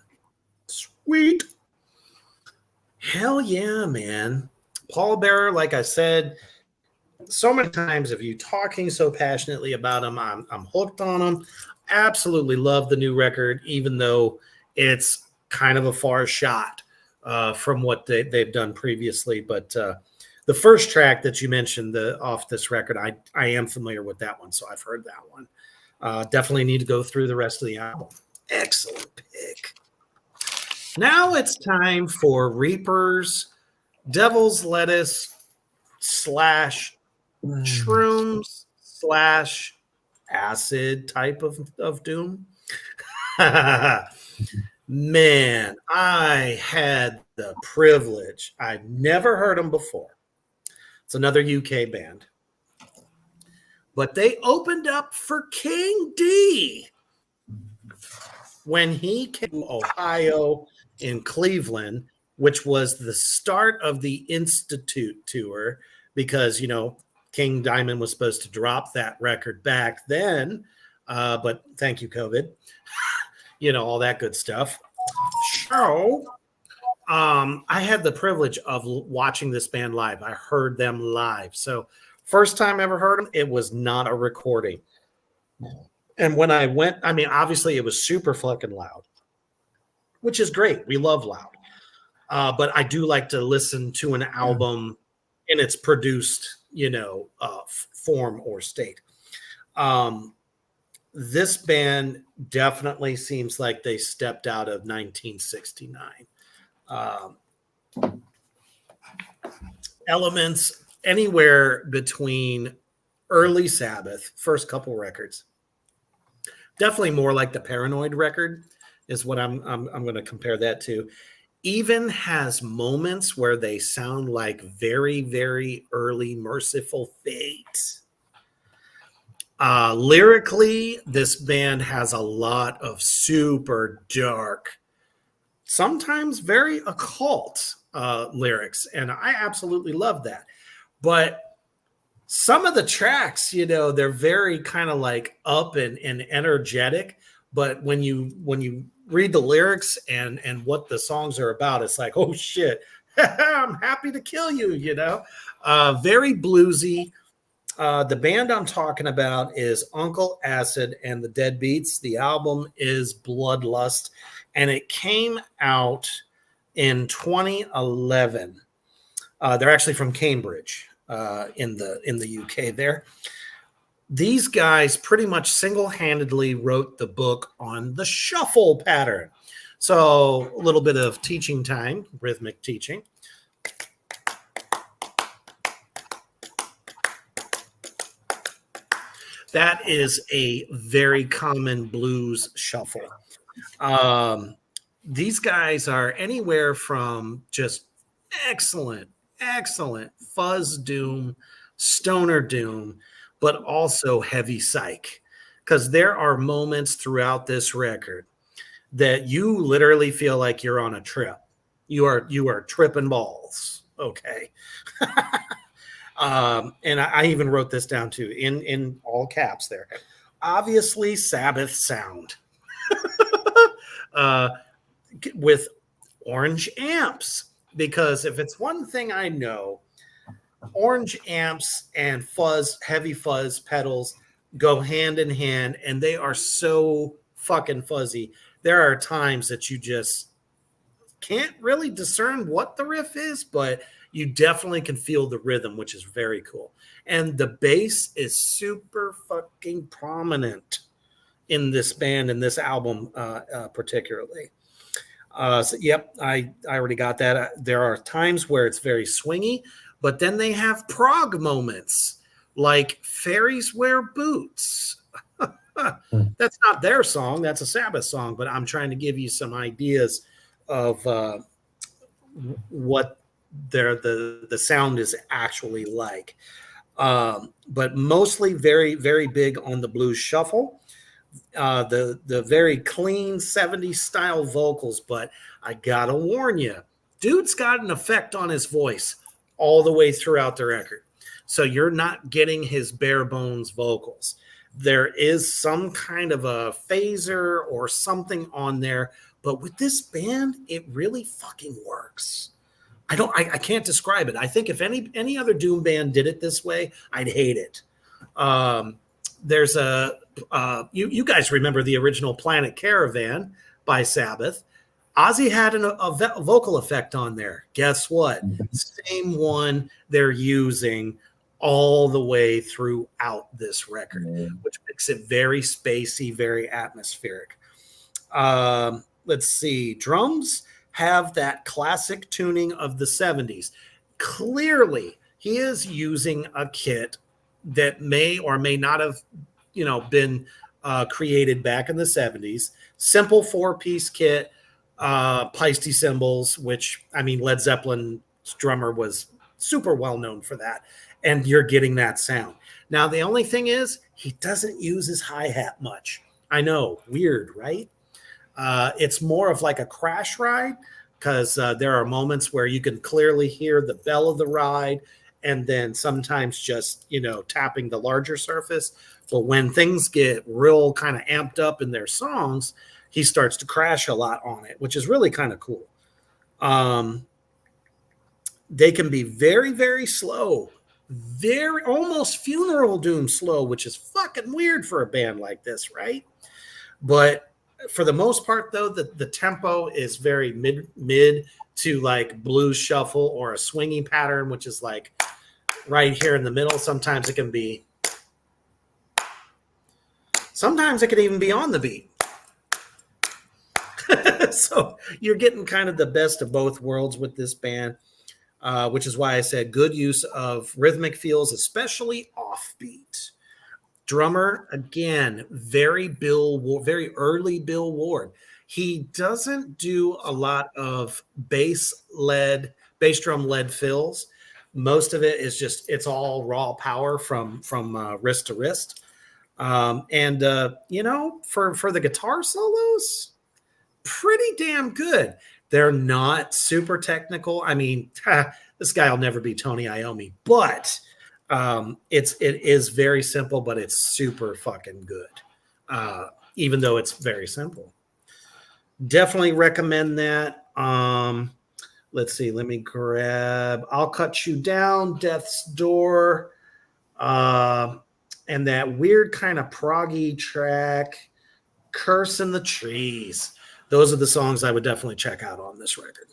Speaker 1: Sweet. Hell yeah, man. Paul Bearer, like I said, so many times of you talking so passionately about him, I'm hooked on him. Absolutely love the new record, even though it's kind of a far shot from what they've done previously. But the first track that you mentioned off this record, I am familiar with that one, so I've heard that one. Definitely need to go through the rest of the album. Excellent pick. Now it's time for Reaper's Devil's Lettuce / shrooms / acid type of doom. Man, I had the privilege. I'd never heard them before. It's another UK band. But they opened up for King D when he came to Ohio in Cleveland, which was the start of the Institute tour, because, you know, King Diamond was supposed to drop that record back then. But thank you, COVID. You know, all that good stuff. So I had the privilege of watching this band live. I heard them live. So first time I ever heard them, it was not a recording. And when I went, I mean, obviously it was super fucking loud, which is great. We love loud. But I do like to listen to an album in its produced, form or state. This band definitely seems like they stepped out of 1969. Elements anywhere between early Sabbath, first couple records, definitely more like the Paranoid record is what I'm going to compare that to. Even has moments where they sound like very, very early Merciful Fate. Lyrically, this band has a lot of super dark, sometimes very occult lyrics, and I absolutely love that. But some of the tracks, they're very kind of like up and energetic. But when you read the lyrics and what the songs are about, it's like, oh shit, I'm happy to kill you. Very bluesy. The band I'm talking about is Uncle Acid and the Deadbeats. The album is Bloodlust, and it came out in 2011. They're actually from Cambridge in the UK there. These guys pretty much single-handedly wrote the book on the shuffle pattern. So a little bit of teaching time, rhythmic teaching. That is a very common blues shuffle. These guys are anywhere from just excellent fuzz doom, stoner doom, but also heavy psych. Because there are moments throughout this record that you literally feel like you're on a trip. You are tripping balls. Okay. And I even wrote this down too in all caps there. Obviously, Sabbath sound with orange amps, because if it's one thing I know, orange amps and heavy fuzz pedals go hand in hand, and they are so fucking fuzzy. There are times that you just can't really discern what the riff is, but you definitely can feel the rhythm, which is very cool. And the bass is super fucking prominent in this band, in this album particularly. Yep, I already got that. There are times where it's very swingy, but then they have prog moments like Fairies Wear Boots. That's not their song. That's a Sabbath song, but I'm trying to give you some ideas of what the sound is actually like. But mostly very, very big on the blues shuffle. The very clean 70s style vocals, but I gotta warn you, dude's got an effect on his voice all the way throughout the record. So you're not getting his bare bones vocals. There is some kind of a phaser or something on there, but with this band, it really fucking works. I can't describe it. I think if any other doom band did it this way, I'd hate it. There's you guys remember the original Planet Caravan by Sabbath. Ozzy had a vocal effect on there. Guess what? Same one they're using all the way throughout this record, which makes it very spacey, very atmospheric. Let's see. Drums have that classic tuning of the 70s. Clearly, he is using a kit that may or may not have, been created back in the 70s. Simple 4-piece kit, Paiste cymbals, which, Led Zeppelin's drummer was super well known for that. And you're getting that sound. Now, the only thing is, he doesn't use his hi-hat much. I know, weird, right? It's more of like a crash ride, because there are moments where you can clearly hear the bell of the ride, and then sometimes just, tapping the larger surface. But when things get real kind of amped up in their songs, he starts to crash a lot on it, which is really kind of cool. Um, they can be very, very slow, very almost funeral doom slow, which is fucking weird for a band like this, right? But for the most part, though, the tempo is very mid to like blues shuffle or a swinging pattern, which is like right here in the middle. Sometimes it can be. Sometimes it can even be on the beat. So you're getting kind of the best of both worlds with this band, which is why I said good use of rhythmic feels, especially offbeat. Drummer, again, very early Bill Ward. He doesn't do a lot of bass drum led fills. Most of it is just it's all raw power from wrist to wrist. And you know, for the guitar solos, pretty damn good. They're not super technical. I mean, this guy will never be Tony Iommi, but it is very simple, but it's super fucking good. Even though it's very simple. Definitely recommend that. Let's see. Let me grab I'll Cut You Down, Death's Door, and that weird kind of proggy track, Curse in the Trees. Those are the songs I would definitely check out on this record.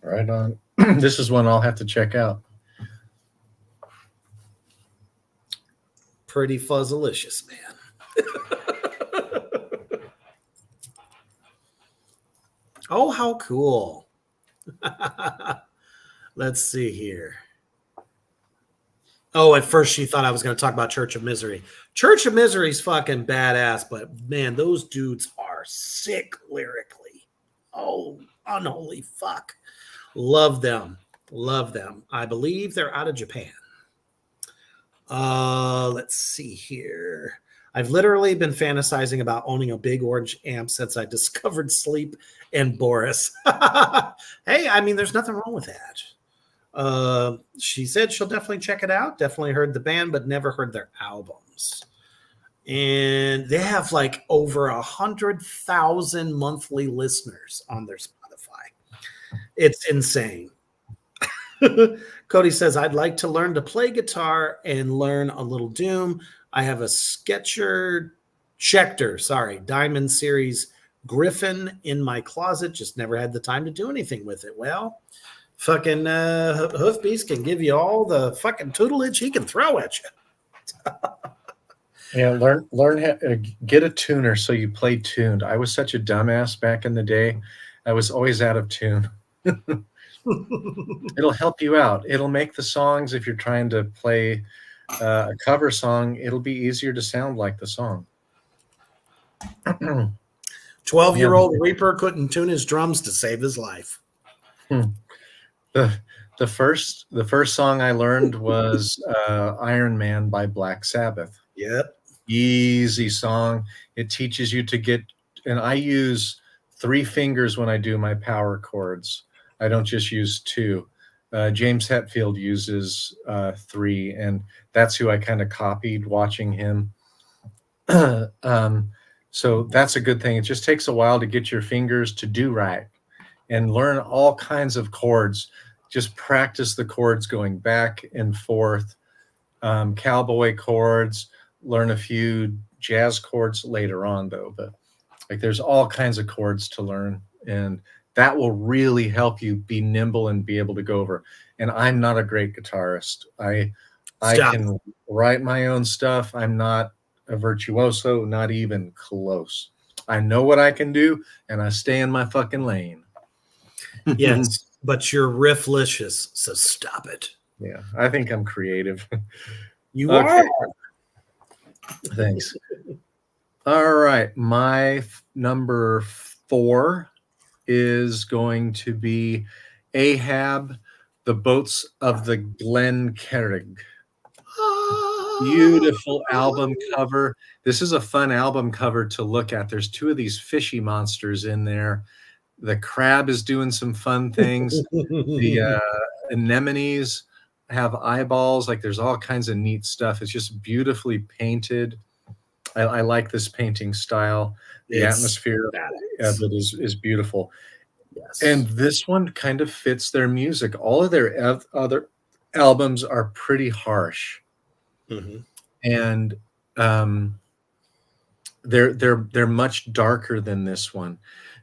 Speaker 2: Right on. This is one I'll have to check out.
Speaker 1: Pretty fuzzalicious, man. Oh, how cool. Let's see here. Oh, at first she thought I was going to talk about Church of Misery. Church of Misery is fucking badass, but man, those dudes are sick lyrically. Oh, unholy fuck. Love them. Love them. I believe they're out of Japan. Let's see here. I've literally been fantasizing about owning a big orange amp since I discovered Sleep and Boris. Hey, I mean, there's nothing wrong with that. She said she'll definitely check it out. Definitely heard the band, but never heard their albums. And they have like over 100,000 monthly listeners on their Spotify. It's insane. Cody says, I'd like to learn to play guitar and learn a little Doom. I have a Schecter Diamond Series Griffin in my closet. Just never had the time to do anything with it. Well, fucking Hoofbeast can give you all the fucking tutelage he can throw at you.
Speaker 2: Yeah, learn get a tuner so you play tuned. I was such a dumbass back in the day. I was always out of tune. It'll help you out. It'll make the songs, if you're trying to play a cover song, it'll be easier to sound like the song.
Speaker 1: 12-year-old Reaper couldn't tune his drums to save his life.
Speaker 2: The first song I learned was Iron Man by Black Sabbath.
Speaker 1: Yep.
Speaker 2: Easy song. It teaches you to get, and I use 3 fingers when I do my power chords. I don't just use 2. James Hetfield uses 3, and that's who I kind of copied watching him. So that's a good thing. It just takes a while to get your fingers to do right and learn all kinds of chords. Just practice the chords going back and forth, cowboy chords, learn a few jazz chords later on, though. But like there's all kinds of chords to learn, and that will really help you be nimble and be able to go over. And I'm not a great guitarist. I can write my own stuff. I'm not a virtuoso, not even close. I know what I can do, and I stay in my fucking lane.
Speaker 1: Yes, but you're rifflicious, so stop it.
Speaker 2: Yeah, I think I'm creative.
Speaker 1: You are.
Speaker 2: Thanks. All right, my number 4 is going to be Ahab, The Boats of the Glen Carrig. Beautiful album cover. This is a fun album cover to look at. There's 2 of these fishy monsters in there. The crab is doing some fun things. The anemones have eyeballs. Like there's all kinds of neat stuff. It's just beautifully painted. I like this painting style. The atmosphere of it is beautiful.
Speaker 1: Yes.
Speaker 2: And this one kind of fits their music. All of their other albums are pretty harsh,
Speaker 1: Hmm.
Speaker 2: and um, they're much darker than this one.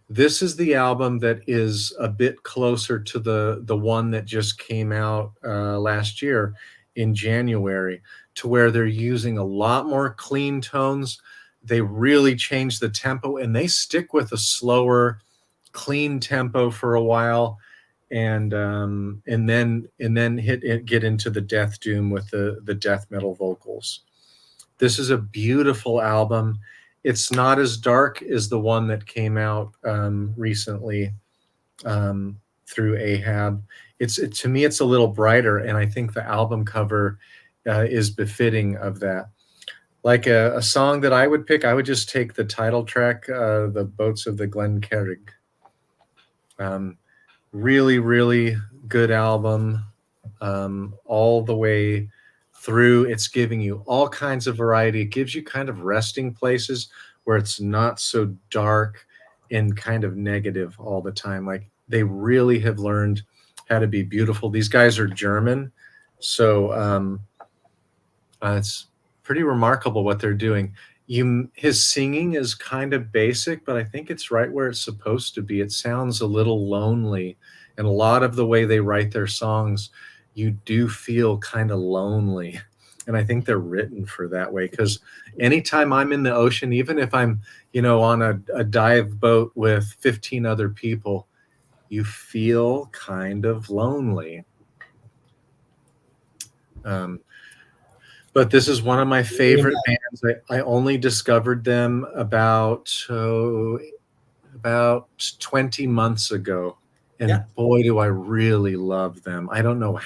Speaker 2: This is the album that is a bit closer to the one that just came out last year in January, to where they're using a lot more clean tones. They really change the tempo, and they stick with a slower, clean tempo for a while, and then get into the death doom with the death metal vocals. This is a beautiful album. It's not as dark as the one that came out recently through Ahab. To me, it's a little brighter, and I think the album cover is befitting of that. Like a song that I would pick, I would just take the title track, "The Boats of the Glencarrig." Really, really good album all the way through. It's giving you all kinds of variety. It gives you kind of resting places where it's not so dark and kind of negative all the time. Like, they really have learned how to be beautiful. These guys are German, so it's pretty remarkable what they're doing. His singing is kind of basic, but I think it's right where it's supposed to be. It sounds a little lonely, and a lot of the way they write their songs, you do feel kind of lonely. And I think they're written for that way, because anytime I'm in the ocean, even if I'm, on a dive boat with 15 other people, you feel kind of lonely. But this is one of my favorite bands. I only discovered them about 20 months ago. And
Speaker 1: Yeah.
Speaker 2: boy, do I really love them. I don't know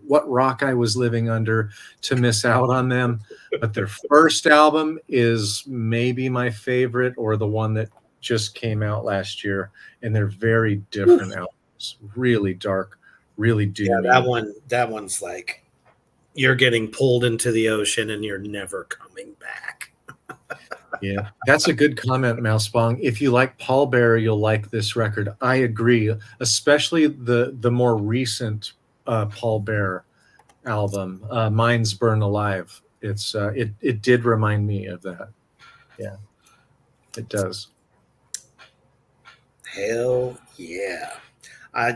Speaker 2: what rock I was living under to miss out on them, but their first album is maybe my favorite, or the one that just came out last year. And they're very different albums, really dark, really doomy.
Speaker 1: Yeah, that one's like, you're getting pulled into the ocean and you're never coming back.
Speaker 2: Yeah, that's a good comment, Mousebong. If you like Paul Bearer, you'll like this record. I agree, especially the more recent Paul Bearer album, "Minds Burn Alive." It did remind me of that. Yeah, it does.
Speaker 1: Hell yeah!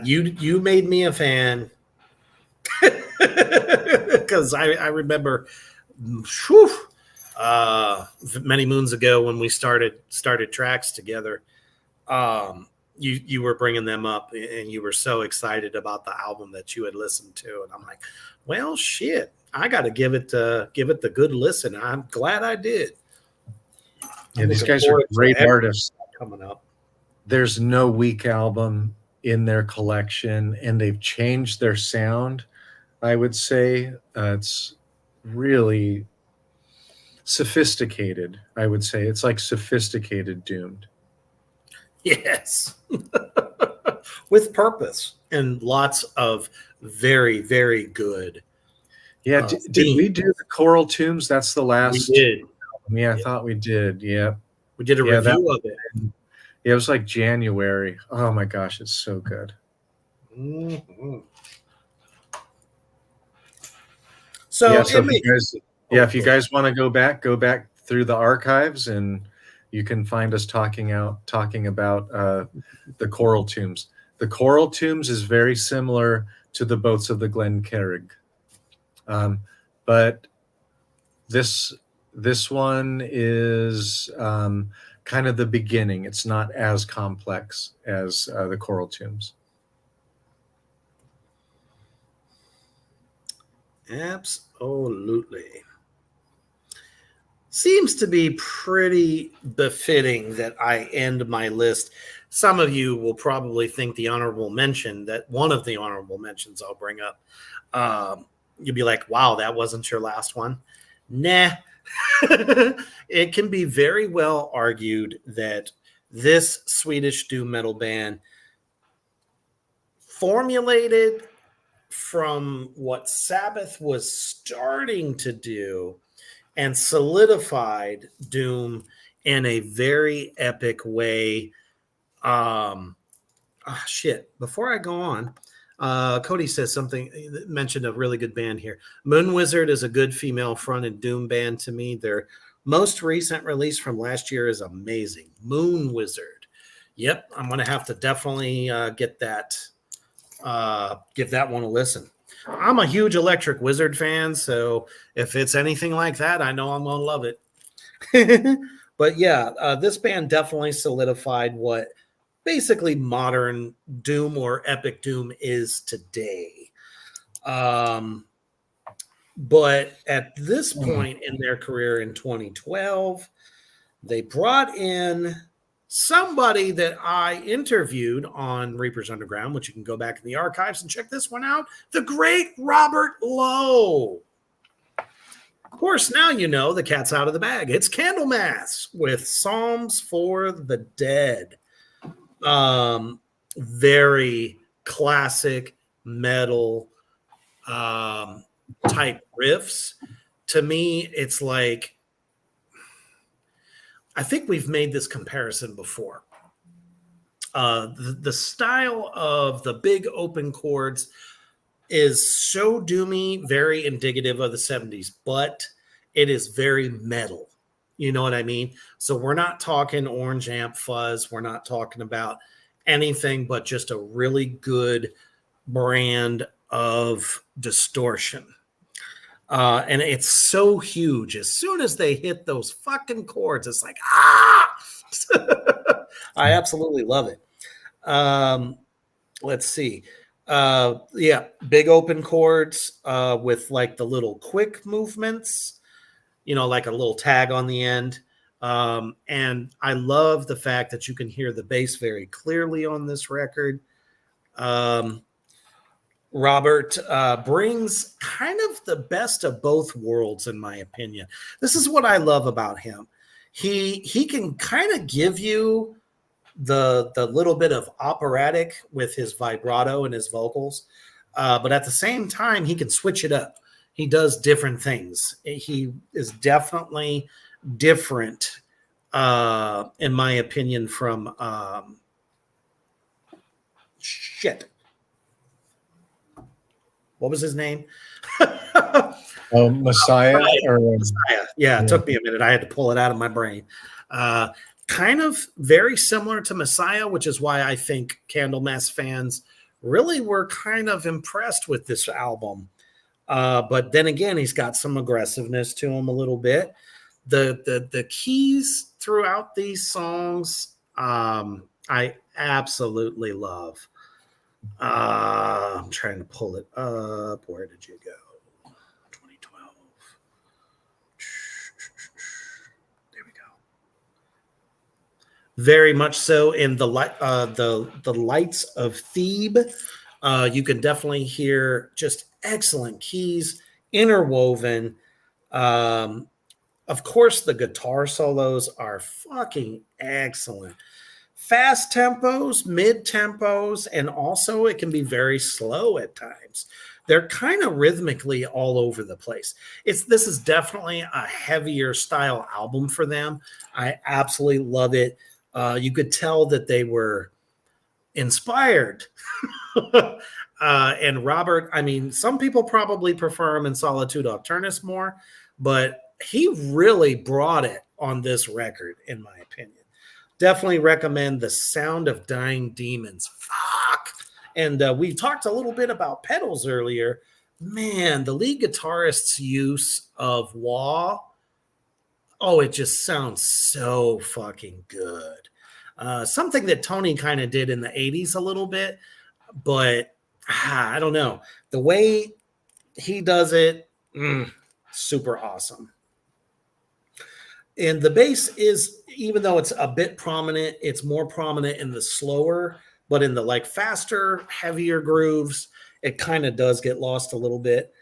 Speaker 1: You made me a fan, because I remember, whew, many moons ago when we started tracks together. You were bringing them up, and you were so excited about the album that you had listened to, and I'm like, well, shit, I got to give it the good listen. I'm glad I did.
Speaker 2: Yeah, these guys are great artists.
Speaker 1: Coming up.
Speaker 2: There's no weak album in their collection, and they've changed their sound. I would say it's really sophisticated. I would say it's like sophisticated Doomed.
Speaker 1: Yes. With purpose and lots of very, very good.
Speaker 2: Yeah, did we do the Coral Tombs? That's the last.
Speaker 1: We did.
Speaker 2: Yeah, I thought we did. Yeah.
Speaker 1: We did a review of it.
Speaker 2: Yeah, it was like January. Oh my gosh, it's so good.
Speaker 1: Mm-hmm. So,
Speaker 2: if you guys want to go back through the archives, and you can find us talking about the Coral Tombs. The Coral Tombs is very similar to the Boats of the Glencarrig, but this one is kind of the beginning. It's not as complex as the Coral Tombs.
Speaker 1: Absolutely. Seems to be pretty befitting that I end my list. Some of you will probably think the honorable mention, that one of the honorable mentions I'll bring up, you'll be like, wow, that wasn't your last one. Nah. It can be very well argued that this Swedish doom metal band formulated from what Sabbath was starting to do and solidified doom in a very epic way. shit. Before I go on, Cody says something, mentioned a really good band here. Moon Wizard is a good female fronted doom band to me. Their most recent release from last year is amazing. Moon Wizard. Yep, I'm gonna have to definitely get that. Give that one a listen. I'm a huge Electric Wizard fan, so if it's anything like that, I know I'm gonna love it. But yeah, this band definitely solidified what basically modern doom or epic doom is today. But at this point in their career in 2012, they brought in somebody that I interviewed on Reaper's Underground, which you can go back in the archives and check this one out, the great Robert Lowe. Of course, now you know the cat's out of the bag. It's Candlemass with Psalms for the Dead. Very classic metal type riffs. To me, it's like, I think we've made this comparison before. The style of the big open chords is so doomy, very indicative of the 70s, but it is very metal. You know what I mean? So we're not talking orange amp fuzz. We're not talking about anything but just a really good brand of distortion. And it's so huge. As soon as they hit those fucking chords, it's like, ah! I absolutely love it. Let's see. Yeah, big open chords with like the little quick movements, you know, like a little tag on the end. And I love the fact that you can hear the bass very clearly on this record. Robert brings kind of the best of both worlds, in my opinion. This is what I love about him. He can kind of give you the little bit of operatic with his vibrato and his vocals, but at the same time, he can switch it up. He does different things. He is definitely different, in my opinion, from what was his name?
Speaker 2: Messiah.
Speaker 1: Messiah. Yeah, it took me a minute. I had to pull it out of my brain. Kind of very similar to Messiah, which is why I think Candlemass fans really were kind of impressed with this album. But then again, he's got some aggressiveness to him a little bit. The keys throughout these songs, I absolutely love. I'm trying to pull it up. Where did you go? 2012. There we go. Very much so in the Lights of Thebes. You can definitely hear just excellent keys interwoven. Of course, the guitar solos are fucking excellent. Fast tempos, mid tempos, and also it can be very slow at times. They're kind of rhythmically all over the place. This is definitely a heavier style album for them. I absolutely love it. You could tell that they were inspired. And Robert, I mean, some people probably prefer him in Solitude Nocturnus more, but he really brought it on this record, in my opinion. Definitely recommend The Sound of Dying Demons. Fuck. And we talked a little bit about pedals earlier. Man, the lead guitarist's use of wah, oh, it just sounds so fucking good. Something that Tony kind of did in the 80s a little bit, but I don't know. The way he does it, super awesome. And the bass is, even though it's a bit prominent, it's more prominent in the slower, but in the like faster, heavier grooves, it kind of does get lost a little bit.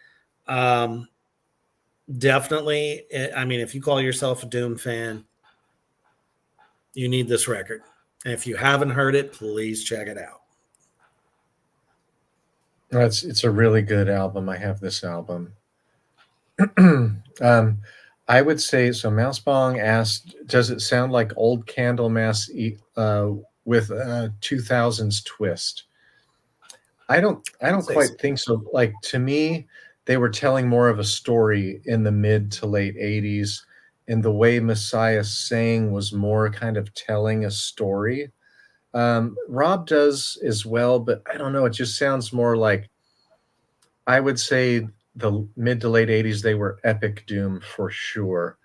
Speaker 1: Definitely, I mean, if you call yourself a Doom fan, you need this record. And if you haven't heard it, please check it out.
Speaker 2: It's a really good album. I have this album. I would say so. Mousebong asked, "Does it sound like old Candlemass with a 2000s twist. I don't quite think so. Like, to me, they were telling more of a story in the mid to late 80s, and the way Messiah sang was more kind of telling a story. Rob does as well, but I don't know, it just sounds more like, I would say the mid to late 80s, they were epic doom for sure.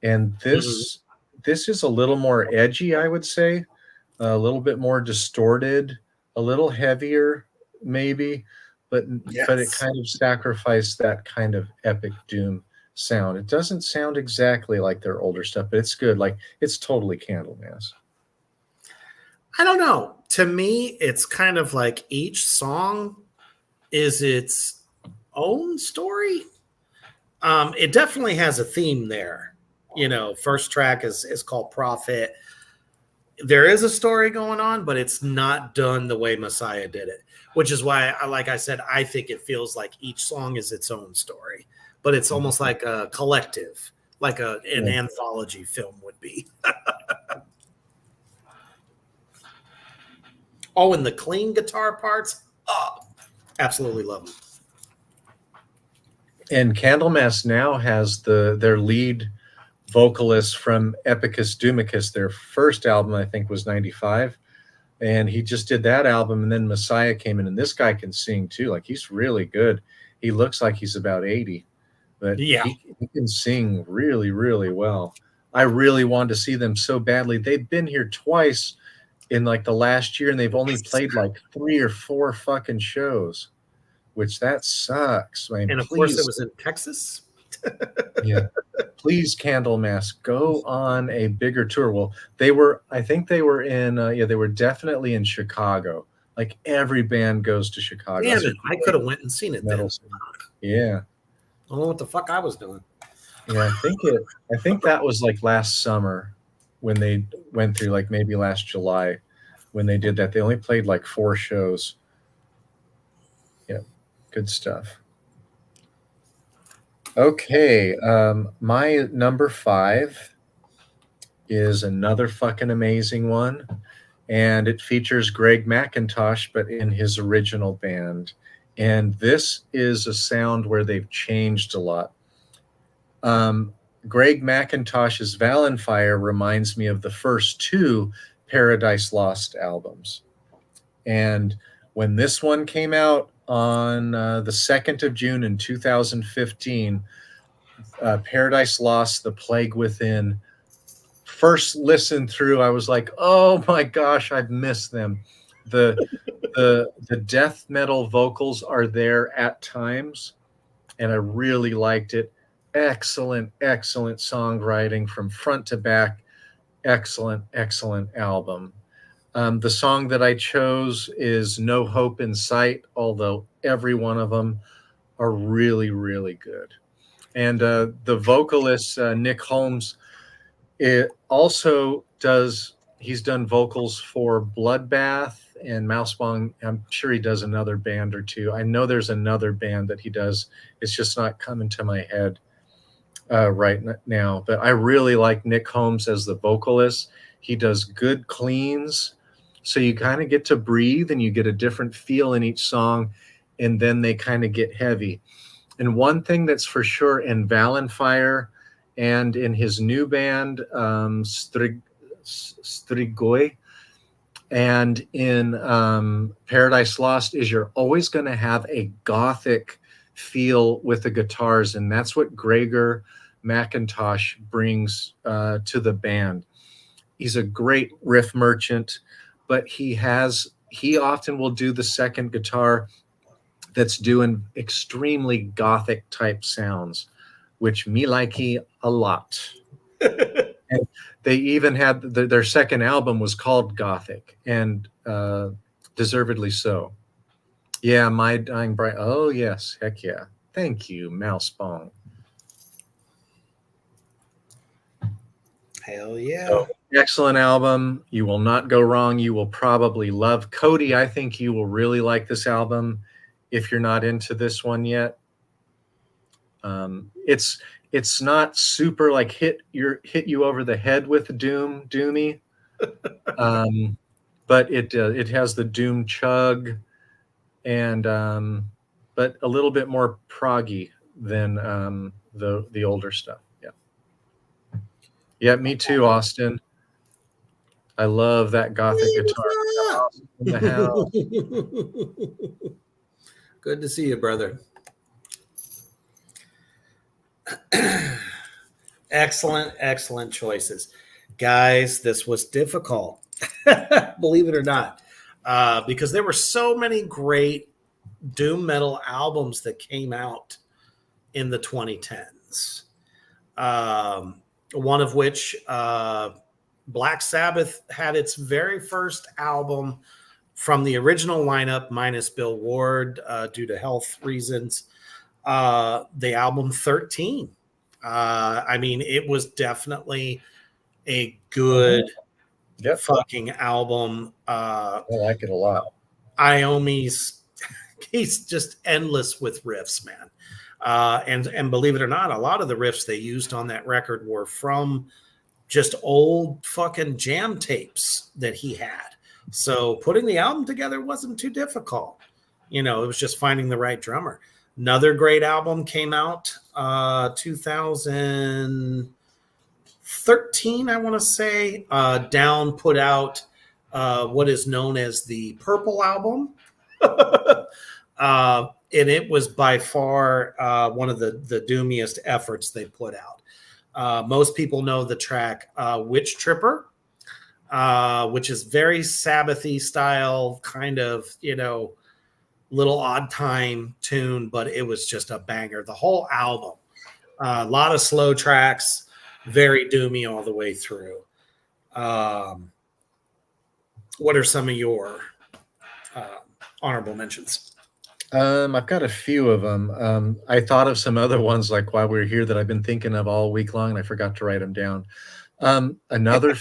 Speaker 2: And this is a little more edgy, I would say, a little bit more distorted, a little heavier, maybe, but it kind of sacrificed that kind of epic doom sound. It doesn't sound exactly like their older stuff, but it's good. Like, it's totally Candlemass.
Speaker 1: I don't know. To me, it's kind of like each song is its own story. It definitely has a theme there. You know, first track is called Prophet. There is a story going on, but it's not done the way Messiah did it, which is why, like I said, I think it feels like each song is its own story, but it's almost like a collective, like an anthology film would be. Oh, and the clean guitar parts, absolutely love them.
Speaker 2: And Candlemass now has their lead vocalist from Epicus Doomicus. Their first album, I think, was 95. And he just did that album, and then Messiah came in, and this guy can sing too. Like, he's really good. He looks like he's about 80, but he can sing really, really well. I really wanted to see them so badly. They've been here twice in like the last year, and they've only played like 3 or 4 fucking shows, which that sucks. I mean,
Speaker 1: and of course, it was in Texas.
Speaker 2: Yeah, please, Candlemass, go on a bigger tour. Well, they were, I think they were in, they were definitely in Chicago. Like, every band goes to Chicago.
Speaker 1: Damn it, I could have went and seen it then.
Speaker 2: Yeah.
Speaker 1: I don't know what the fuck I was doing.
Speaker 2: Yeah, I think that was like last summer when they went through, like maybe last July when they did that. They only played like 4 shows. Yeah, good stuff. Okay, my number 5 is another fucking amazing one, and it features Greg McIntosh, but in his original band. And this is a sound where they've changed a lot. Greg McIntosh's Valenfire reminds me of the first 2 Paradise Lost albums. And when this one came out on the 2nd of June in 2015, Paradise Lost, The Plague Within, first listen through, I was like, oh my gosh, I've missed them. The death metal vocals are there at times, and I really liked it. Excellent songwriting from front to back. Excellent album. The song that I chose is No Hope in Sight, although every one of them are really, really good. And the vocalist, Nick Holmes, it also he's done vocals for Bloodbath and Mousebong. I'm sure he does another band or two. I know there's another band that he does. It's just not coming to my head right now. But I really like Nick Holmes as the vocalist. He does good cleans. So you kind of get to breathe and you get a different feel in each song. And then they kind of get heavy. And one thing that's for sure in Valenfire and in his new band, Strigoi, and in Paradise Lost, is you're always going to have a gothic feel with the guitars. And that's what Gregor McIntosh brings to the band. He's a great riff merchant, but he often will do the second guitar that's doing extremely gothic type sounds, which me likey a lot. And they even had their second album was called Gothic, and deservedly so. Yeah, My Dying Bride. Oh yes, heck yeah. Thank you, Mousebong.
Speaker 1: Hell yeah.
Speaker 2: So, excellent album. You will not go wrong. You will probably love Cody. I think you will really like this album if you're not into this one yet. It's not super like hit you over the head with doomy, but but it has the doom chug, and but a little bit more proggy than the older stuff. Yeah, me too, Austin. I love that gothic guitar. In the house.
Speaker 1: Good to see you, brother. Excellent choices. Guys, this was difficult, believe it or not, because there were so many great doom metal albums that came out in the 2010s. One of which, Black Sabbath had its very first album from the original lineup, minus Bill Ward, due to health reasons. The album 13. I mean, it was definitely a good fucking album.
Speaker 2: I like it a lot.
Speaker 1: Iommi's, he's just endless with riffs, man. And believe it or not, a lot of the riffs they used on that record were from just old fucking jam tapes that he had. So putting the album together wasn't too difficult. You know, it was just finding the right drummer. Another great album came out 2013, I want to say. Down put out what is known as the Purple Album. And it was by far one of the doomiest efforts they put out. Most people know the track Witch Tripper, which is very Sabbathy style, kind of, you know, little odd time tune, but it was just a banger. The whole album, a lot of slow tracks, very doomy all the way through. What are some of your honorable mentions?
Speaker 2: I've got a few of them. I thought of some other ones like while we were here that I've been thinking of all week long, and I forgot to write them down. Another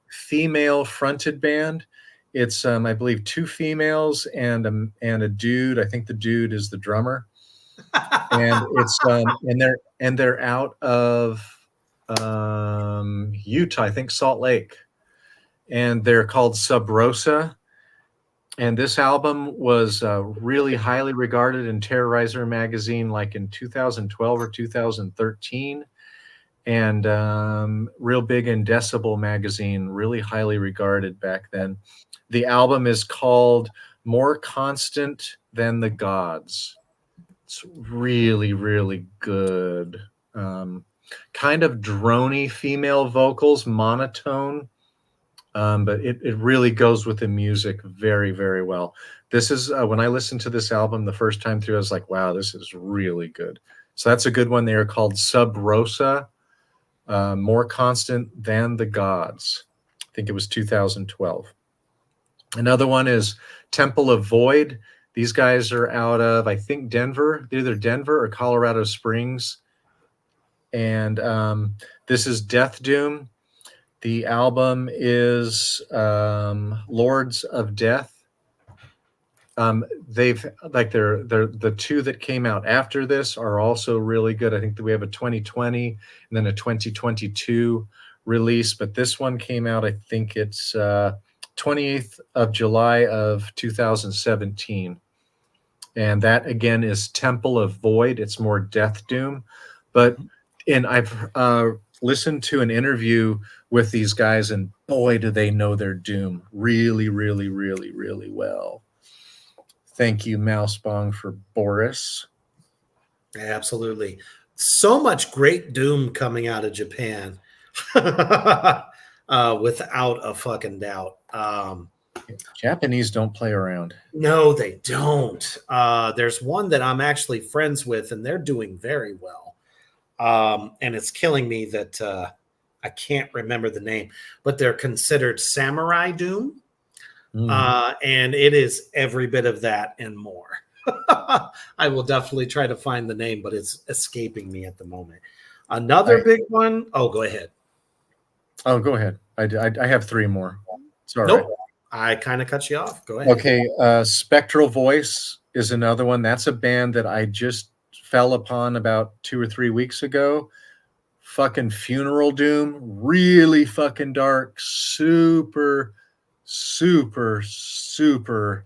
Speaker 2: female fronted band. It's I believe 2 females and a dude. I think the dude is the drummer, and it's and they're out of Utah, I think Salt Lake, and they're called Sub Rosa. And this album was really highly regarded in Terrorizer magazine, like in 2012 or 2013, and real big in Decibel magazine, really highly regarded back then. The album is called More Constant Than the Gods. It's really, really good. Kind of drony female vocals, monotone. But it really goes with the music very, very well. This is when I listened to this album the first time through, I was like, wow, this is really good. So that's a good one. They are called Sub Rosa, More Constant Than the Gods. I think it was 2012. Another one is Temple of Void. These guys are out of, I think, Denver, either Denver or Colorado Springs. And this is Death Doom. The album is Lords of Death. They've like they're the 2 that came out after this are also really good. I think that we have a 2020 and then a 2022 release, but this one came out, I think it's 28th of July of 2017. And that again is Temple of Void. It's more Death Doom. And I've listened to an interview with these guys, and boy, do they know their doom really, really, really, really well. Thank you, Mousebong, for Boris.
Speaker 1: Absolutely. So much great doom coming out of Japan. Without a fucking doubt.
Speaker 2: Japanese don't play around.
Speaker 1: No, they don't. There's one that I'm actually friends with, and they're doing very well. And it's killing me that I can't remember the name, but they're considered Samurai Doom. And it is every bit of that and more. I will definitely try to find the name, but it's escaping me at the moment. Another big one. Oh, go ahead.
Speaker 2: Oh, go ahead. I have 3 more. It's all
Speaker 1: nope.
Speaker 2: right.
Speaker 1: I kind of cut you off. Go ahead.
Speaker 2: Okay. Spectral Voice is another one. That's a band that I just fell upon about 2 or 3 weeks ago. Fucking funeral doom, really fucking dark, super, super, super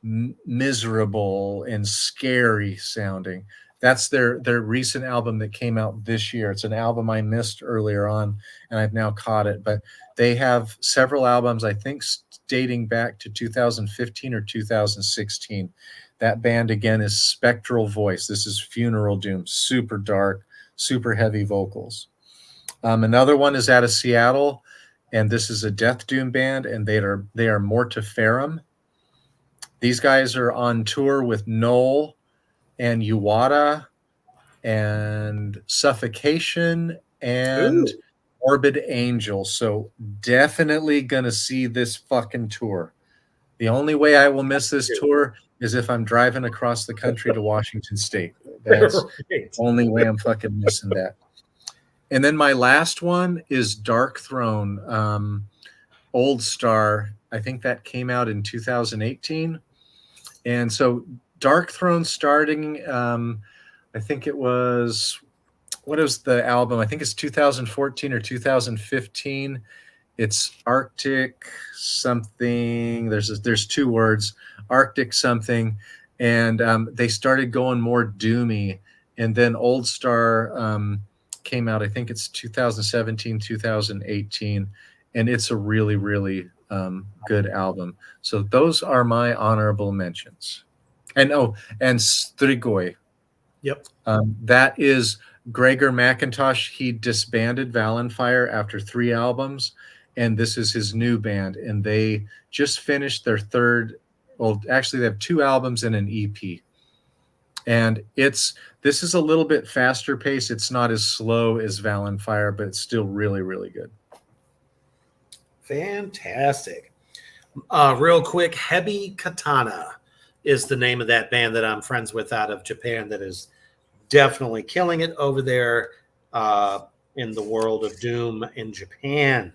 Speaker 2: miserable and scary sounding. That's their recent album that came out this year. It's an album I missed earlier on, and I've now caught it. But they have several albums, I think, dating back to 2015 or 2016. That band again is Spectral Voice. This is Funeral Doom, super dark, super heavy vocals. Another one is out of Seattle, and this is a death doom band, and they are Mortiferum. These guys are on tour with Knoll and Uwada and Suffocation and Morbid Angel. So definitely gonna see this fucking tour. The only way I will miss this tour is if I'm driving across the country to Washington State. That's the only way I'm fucking missing that. And then my last one is Dark Throne, Old Star. I think that came out in 2018. And so Dark Throne starting, I think it was, what is the album? I think it's 2014 or 2015. It's Arctic something. There's two words, Arctic something. And they started going more doomy. And then Old Star came out, I think it's 2017, 2018. And it's a really, really good album. So those are my honorable mentions. And Strigoi.
Speaker 1: Yep.
Speaker 2: That is Gregor McIntosh. He disbanded Valenfire after 3 albums, and this is his new band. And they just finished their third. Well, actually, they have 2 albums and an EP. And this is a little bit faster pace. It's not as slow as Valenfire, but it's still really, really good.
Speaker 1: Fantastic. Real quick, Hebi Katana is the name of that band that I'm friends with out of Japan that is definitely killing it over there in the world of Doom in Japan.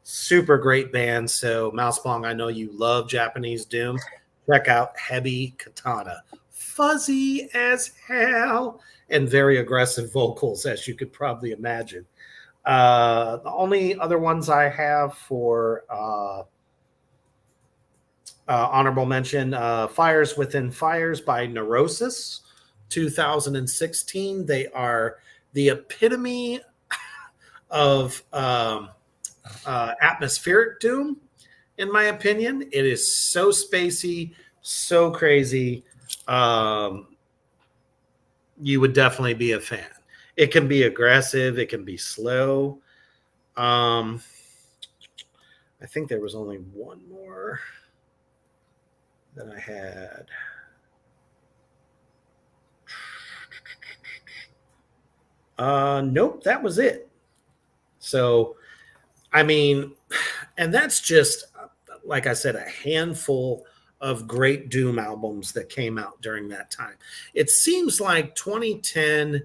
Speaker 1: Super great band. So, Mousebong, I know you love Japanese Doom. Check out Hebi Katana. Fuzzy as hell and very aggressive vocals, as you could probably imagine. The only other ones I have for honorable mention, Fires Within Fires by Neurosis, 2016. They are the epitome of atmospheric doom, in my opinion. It is so spacey, so crazy. You would definitely be a fan. It can be aggressive. It can be slow. I think there was only one more that I had. Nope, that was it. So, I mean, and that's just, like I said, a handful of great Doom albums that came out during that time. It seems like 2010,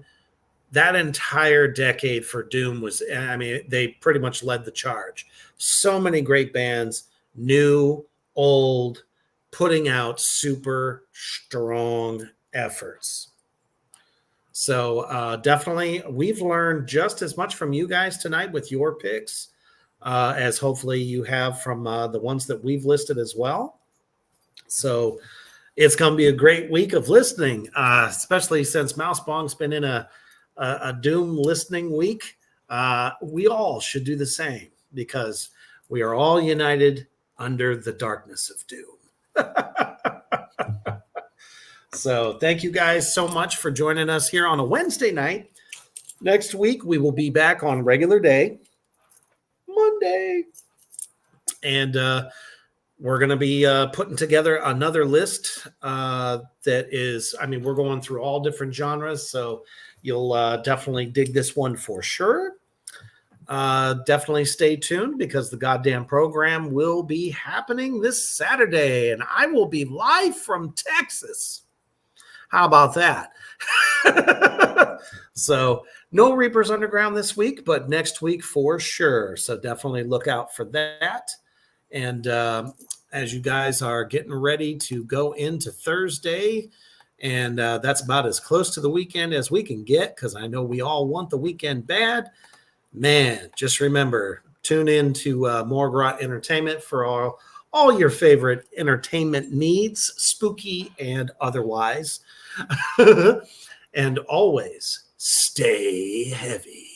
Speaker 1: that entire decade for Doom was, I mean, they pretty much led the charge. So many great bands, new, old, putting out super strong efforts. So definitely, we've learned just as much from you guys tonight with your picks as hopefully you have from the ones that we've listed as well. So it's going to be a great week of listening, especially since Mousebong's been in a Doom listening week. We all should do the same because we are all united under the darkness of Doom. So thank you guys so much for joining us here on a Wednesday night. Next week, we will be back on regular day, Monday. And we're going to be putting together another list that is, I mean, we're going through all different genres. So you'll definitely dig this one for sure. Definitely stay tuned because the goddamn program will be happening this Saturday and I will be live from Texas. How about that? So no Reapers Underground this week, but next week for sure. So definitely look out for that. And as you guys are getting ready to go into Thursday, and that's about as close to the weekend as we can get because I know we all want the weekend bad. Man, just remember, tune in to Morgrot Entertainment for all your favorite entertainment needs, spooky and otherwise. And always stay heavy.